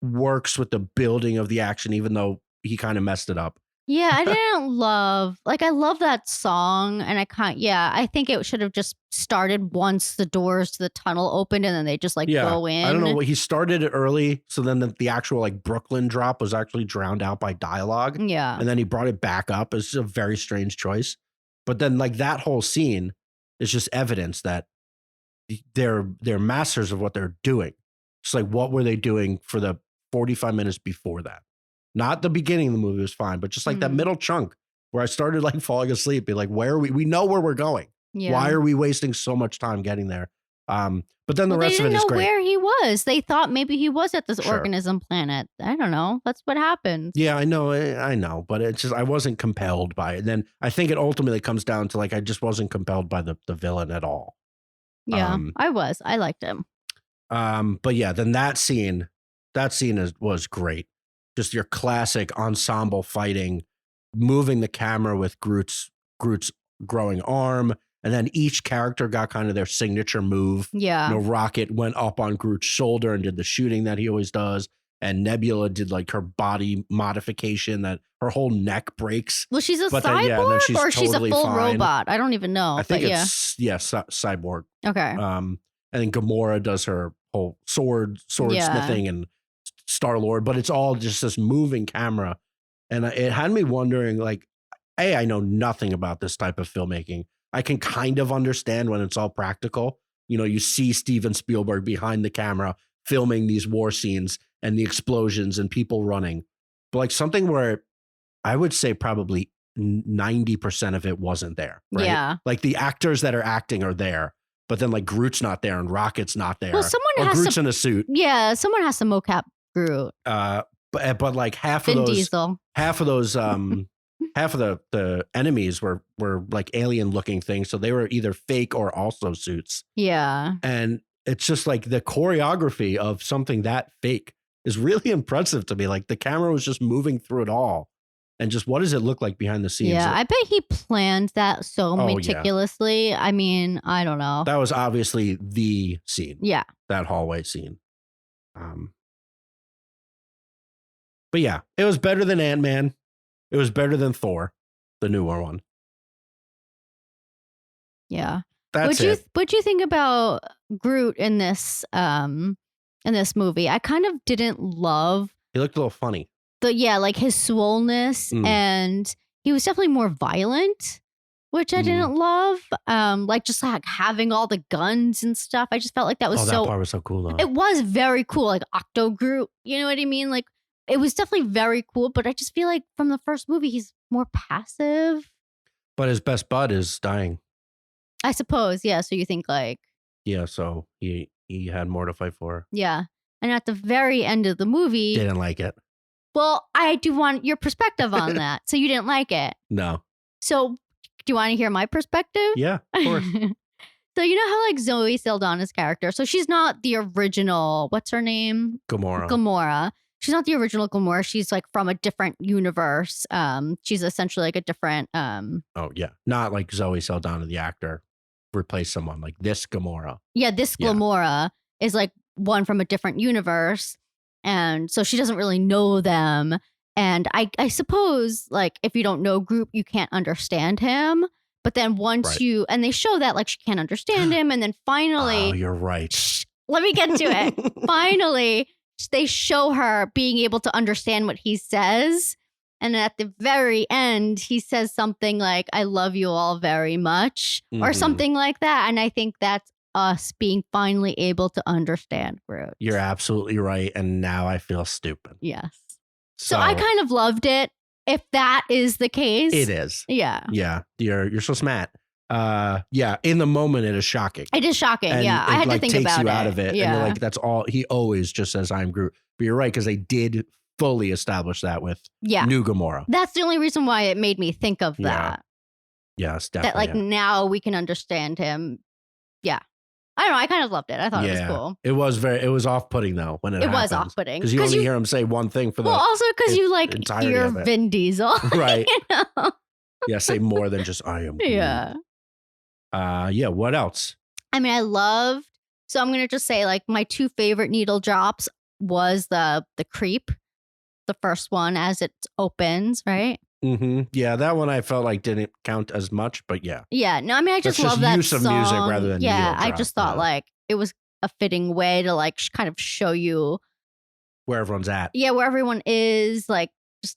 works with the building of the action, even though he kind of messed it up. Yeah, I didn't love like I love that song and I think it should have just started once the doors to the tunnel opened and then they just like Yeah. go I don't know in. what he started it early. So then the actual like Brooklyn drop was actually drowned out by dialogue. Yeah. And then he brought it back up. It's a very strange choice. But then like that whole scene is just evidence that they're masters of what they're doing. It's like, what were they doing for the 45 minutes before that? Not the beginning of the movie was fine, but just like that middle chunk where I started like falling asleep, be like, where are we? We know where we're going. Yeah. Why are we wasting so much time getting there? But then the Well, they rest of it didn't is know great. where he was. They thought maybe he was at this Sure. organism planet. I don't know. That's what happens. Yeah, I know, but it's just I wasn't compelled by it. And then I think it ultimately comes down to like I just wasn't compelled by the villain at all. Yeah, I was. I liked him. But yeah, then that scene was great. Just your classic ensemble fighting, moving the camera with Groot's growing arm, and then each character got kind of their signature move. Yeah. Rocket went up on Groot's shoulder and did the shooting that he always does, and Nebula did like her body modification that her whole neck breaks. Well, she's a But cyborg then, she's or she's a totally full fine. robot. I don't even know. I think but it's cyborg. Okay. And then Gamora does her whole sword smithing and Star-Lord, but it's all just this moving camera. And it had me wondering, like, I know nothing about this type of filmmaking. I can kind of understand when it's all practical. You see Steven Spielberg behind the camera filming these war scenes and the explosions and people running. But like something where I would say probably 90% of it wasn't there. Right? Yeah. Like the actors that are acting are there. But then like Groot's not there and Rocket's not there. Well, someone has Groot's to, in a suit. Yeah, someone has to mocap Groot. But like half Vin of those Diesel. half of those half of the enemies were like alien looking things. So they were either fake or also suits. Yeah. And it's just like the choreography of something that fake is really impressive to me. Like the camera was just moving through it all. And just what does it look like behind the scenes? Yeah, I bet he planned that so Oh, yeah. meticulously. I mean, I don't know. That was obviously the scene. Yeah. That hallway scene. But yeah, it was better than Ant-Man. It was better than Thor, the newer one. Yeah. That's it. What'd you think about Groot in this movie? I kind of didn't love He looked a little funny. like his swollenness, and he was definitely more violent, which I didn't love. Like just like having all the guns and stuff. I just felt like that was that part was so cool though. It was very cool, like Octo Groot. You know what I mean? Like it was definitely very cool, but I just feel like from the first movie he's more passive. But his best bud is dying. I suppose, yeah. So you think like so he had more to fight for. Yeah. And at the very end of the movie, Didn't like it. Well, I do want your perspective on that. So you didn't like it. No. So do you want to hear my perspective? Yeah, of course. So you know how like Zoe Saldana's character, so she's not the original, what's her name? Gamora. She's not the original Gamora. She's like from a different universe. She's essentially like a different Oh yeah. Not like Zoe Saldana, the actor, replace someone like this Gamora. Yeah, this Gamora is like one from a different universe. And so she doesn't really know them. And I suppose like if you don't know Groot, you can't understand him. But then once and they show that like she can't understand him. And then finally. Oh, you're right. Let me get to it. Finally, they show her being able to understand what he says. And at the very end, he says something like, I love you all very much, or something like that. And I think that's us being finally able to understand Groot. You're absolutely right. And now I feel stupid. Yes. So I kind of loved it. If that is the case. It is. Yeah. Yeah. You're so smart. Yeah. In the moment, it is shocking. It is shocking. And yeah. I had to think takes about you it. out of it. Yeah. And you're like, that's all. He always just says, I'm Groot. But you're right, because they did fully establish that with New Gamora. That's the only reson why it made me think of that. Yes, definitely. That like now we can understand him. Yeah. I don't know. I kind of loved it. I thought it was cool. It was off-putting though when it happened. Was off-putting. Because you only hear him say one thing for the also because you like hear of it. Vin Diesel. Right. You know? Yeah, say more than just I am Groot. Yeah. Yeah, what else? I mean, so I'm going to just say like my two favorite needle drops was the creep, the first one as it opens, right? Yeah, that one I felt like didn't count as much, but yeah. Yeah, no, I mean, I That's just just love that use of music rather song. than Yeah, needle I drop. just thought Yeah. like it was a fitting way to like kind of show you, Where everyone's at. yeah, where everyone is, like just,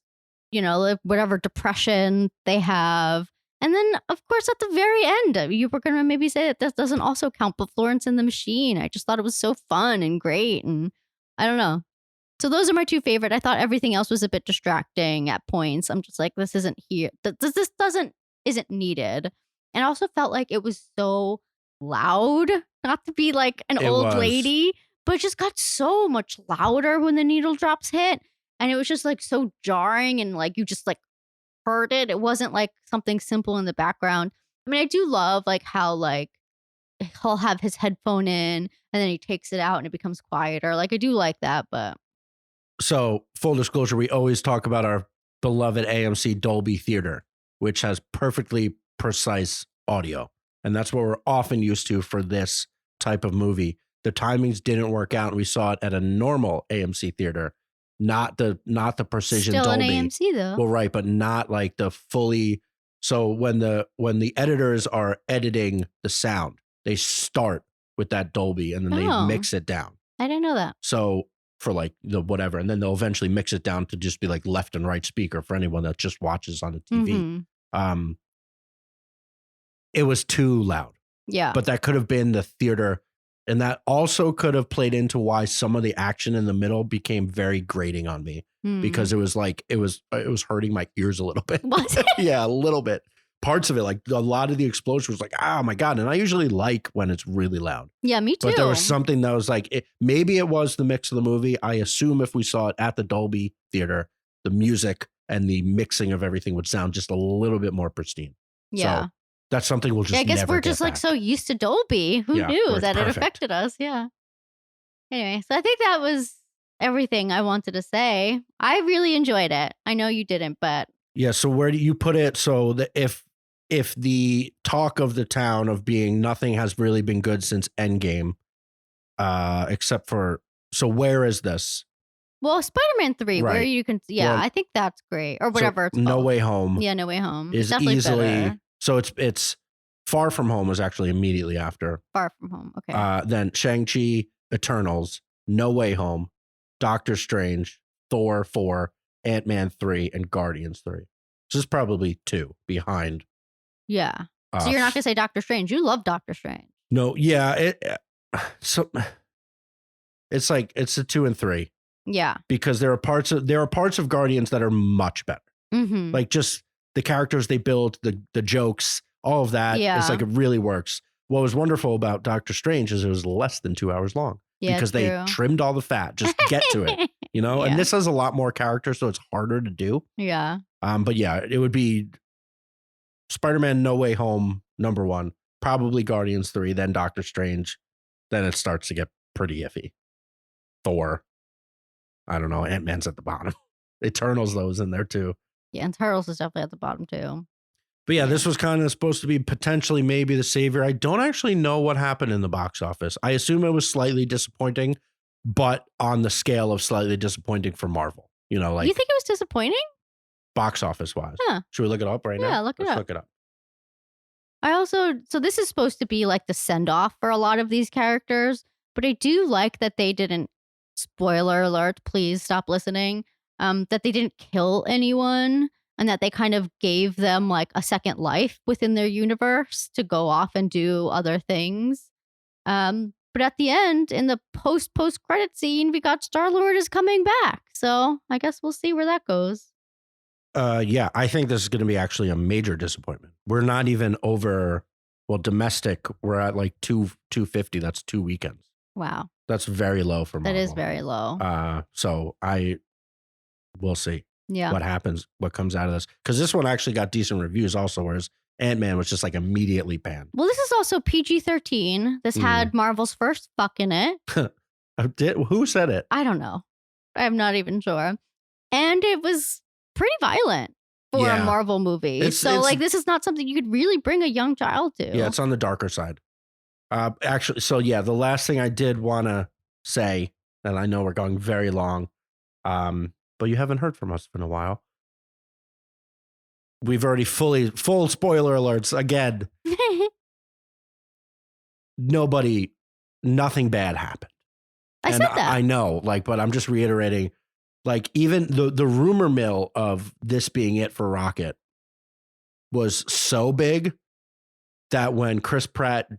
like, whatever depression they have. And then, of course, at the very end, you were going to maybe say that this doesn't also count, but Florence and the Machine. I just thought it was so fun and great. And I don't know. So those are my two favorite. I thought everything else was a bit distracting at points. I'm just like, this isn't here. This doesn't isn't needed. And I also felt like it was so loud, not to be like an It old was. lady, but it just got so much louder when the needle drops hit. And it was just like so jarring and like you just like heard it. It wasn't like something simple in the background. I mean, I do love like how like he'll have his headphone in and then he takes it out and it becomes quieter. Like I do like that, but So, full disclosure, we always talk about our beloved AMC Dolby Theater, which has perfectly precise audio. And that's what we're often used to for this type of movie. The timings didn't work out. And we saw it at a normal AMC theater, not the precision still an Dolby. AMC though. Well, right, but not like the fully. So when the editors are editing the sound, they start with that Dolby and then they Oh, mix it down. I didn't know that. So for like the whatever, and then they'll eventually mix it down to just be like left and right speaker for anyone that just watches on the TV. Mhm. Um, it was too loud, Yeah. but that could have been the theater, and that also could have played into why some of the action in the middle became very grating on me because Mm. it was like it was hurting my ears a little bit. Was it? Yeah, a little bit. Parts of it, like a lot of the explosion was like, oh my God. And I usually like when it's really loud. Yeah, me too. But there was something that was like, maybe it was the mix of the movie. I assume if we saw it at the Dolby Theater, the music and the mixing of everything would sound just a little bit more pristine. Yeah. So that's something we'll just Yeah, I guess never we're get just like back. so used to Dolby. Who Yeah, knew where it's that it perfect. affected us? Yeah. Anyway, so I think that was everything I wanted to say. I really enjoyed it. I know you didn't, but Yeah. So where do you put it? So that if the talk of the town of being nothing has really been good since Endgame, except for, so where is this? well, Spider-Man 3, where Right. you can, yeah, Well, I think that's great. Or So whatever it's No called. Way Home Yeah, No Way Home. is Definitely easily, better. so it's Far From Home was actually immediately after. Far From Home. Okay. Then Shang-Chi, Eternals, No Way Home, Doctor Strange, Thor 4, Ant-Man 3, and Guardians 3. So this is probably 2 behind. Yeah. So you're not f- going to say Doctor Strange. You love Doctor Strange. No, yeah, so it's like it's a 2 and 3 Yeah. because there are parts of Guardians that are much better. Mm-hmm. Like just the characters they build, the jokes, all of that. Yeah. It's like it really works. What was wonderful about Doctor Strange is it was less than 2 hours long Yeah, because true. they trimmed all the fat. Just get to it, Yeah. And this has a lot more characters, so it's harder to do. Yeah. But yeah, it would be Spider-Man No Way Home number 1, probably Guardians 3, then Doctor Strange, then it starts to get pretty iffy. Thor, I don't know. Ant-Man's at the bottom. Eternals though is in there too. Yeah, and Turtles is definitely at the bottom too. But yeah, this was kind of supposed to be potentially maybe the savior. I don't actually know what happened in the box office. I assume it was slightly disappointing, but on the scale of slightly disappointing for Marvel. Like You think it was disappointing? box office wise. Huh. Should we look it up right now? Yeah, look it Let's up. look it up. So this is supposed to be like the send off for a lot of these characters, but I do like that they didn't, spoiler alert, please stop listening, that they didn't kill anyone and that they kind of gave them like a second life within their universe to go off and do other things. But at the end, in the post credit scene, we got Star-Lord is coming back. So I guess we'll see where that goes. Yeah, I think this is going to be actually a major disappointment. We're not even over, domestic, we're at like 250. That's 2 weekends. Wow. That's very low for Marvel. That is very low. So we'll see Yeah. what happens, what comes out of this. Because this one actually got decent reviews also, whereas Ant-Man was just like immediately panned. Well, this is also PG-13. This had Marvel's first fuck in it. Who said it? I don't know. I'm not even sure. And it was pretty violent for a Marvel movie. It's like this is not something you could really bring a young child to. Yeah, it's on the darker side. Actually, so yeah, the last thing I did want to say And I know we're going very long, but you haven't heard from us in a while. We've already full spoiler alerts again. Nothing bad happened. I said that. I know, like, but I'm just reiterating, like, even the rumor mill of this being it for Rocket was so big that when Chris Pratt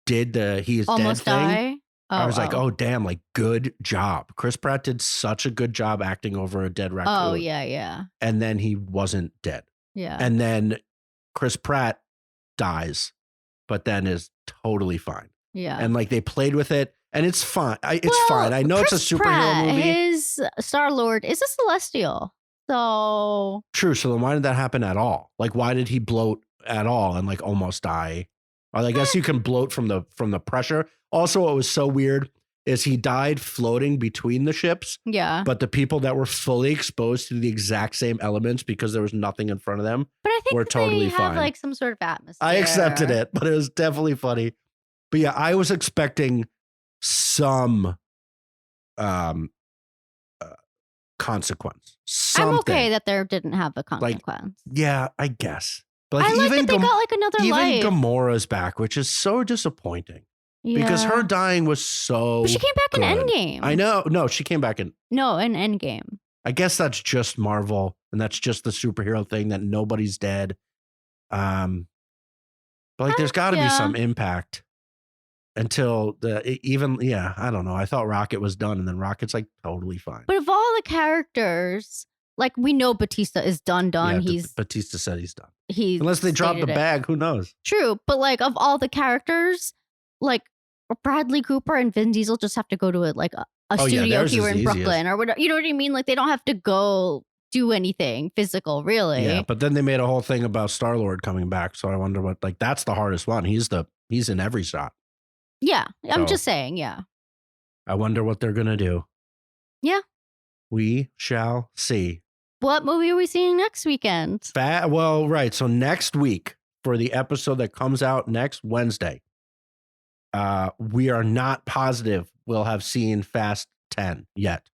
did the he's Almost dead thing, die. I was like, oh damn, like good job. Chris Pratt did such a good job acting over a dead raccoon. Oh yeah. And then he wasn't dead. Yeah. And then Chris Pratt dies, but then is totally fine. Yeah. And like they played with it, and it's fine. It's fine. I know Chris it's a superhero Pratt, movie. His Star-Lord is a Celestial. So True. So then why did that happen at all? Like, why did he bloat at all and like almost die? Or I guess you can bloat from the pressure. Also, what was so weird is he died floating between the ships. Yeah. But the people that were fully exposed to the exact same elements because there was nothing in front of them but I think were totally they have fine. like some sort of atmosphere. I accepted it, but it was definitely funny. But yeah, I was expecting some consequence. Something. I'm okay that there didn't have a consequence. Like, yeah, I guess. But like, I like that they got like another life. Even Gamora's back, which is so disappointing. Yeah. Because her dying was so But she came back good. in Endgame. I know. No, she came back in. No, in Endgame. I guess that's just Marvel, and that's just the superhero thing that nobody's dead. But like, there's got to be some impact until I don't know. I thought Rocket was done, and then Rocket's like totally fine. But of all the characters, like we know Batista is done. Yeah, Batista said he's done. Unless they drop the bag, who knows? True, but like of all the characters, like Bradley Cooper and Vin Diesel just have to go to a studio here in Brooklyn or whatever. You know what I mean? Like they don't have to go do anything physical, really. Yeah, but then they made a whole thing about Star-Lord coming back. So I wonder what, like, that's the hardest one. He's in every shot. Yeah, I'm just saying, yeah. I wonder what they're going to do. Yeah. We shall see. What movie are we seeing next weekend? Well, right. So next week for the episode that comes out next Wednesday, we are not positive we'll have seen Fast 10 yet.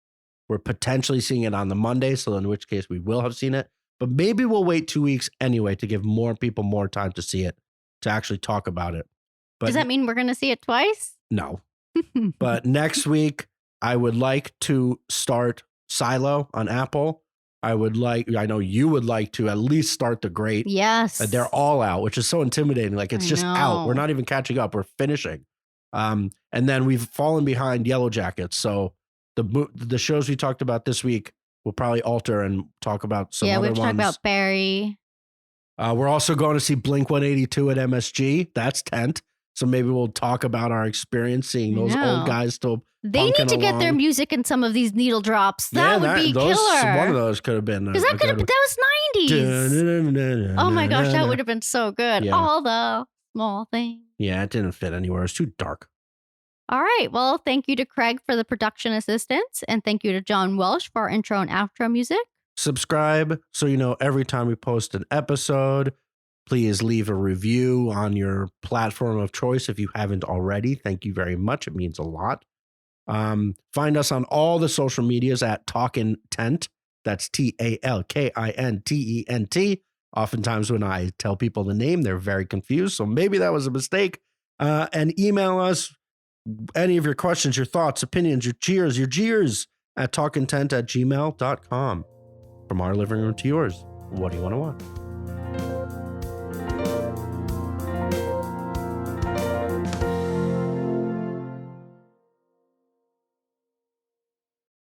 We're potentially seeing it on the Monday, so in which case we will have seen it. But maybe we'll wait 2 weeks anyway to give more people more time to see it, to actually talk about it. But does that mean we're going to see it twice? No. But next week, I would like to start Silo on Apple. I know you would like to at least start The Great. Yes. They're all out, which is so intimidating. Like, it's just out. We're not even catching up. We're finishing. And then we've fallen behind Yellow Jackets. So the shows we talked about this week will probably alter and talk about some other ones. Yeah, we've talked about Barry. We're also going to see Blink 182 at MSG. That's tent. So maybe we'll talk about our experience seeing those old guys still. They need to get their music in some of these needle drops. That would be killer. One of those could have been. Because that was 90s. Oh my gosh, that would have been so good. Yeah. All the small things. Yeah, it didn't fit anywhere. It's too dark. All right. Well, thank you to Craig for the production assistance. And thank you to John Welsh for our intro and outro music. Subscribe so you know every time we post an episode. Please leave a review on your platform of choice if you haven't already. Thank you very much. It means a lot. Find us on all the social medias at Talkin Tent. That's TalkinTent. Oftentimes when I tell people the name, they're very confused. So maybe that was a mistake. And email us any of your questions, your thoughts, opinions, your jeers at talkintent@gmail.com. From our living room to yours, what do you want to watch?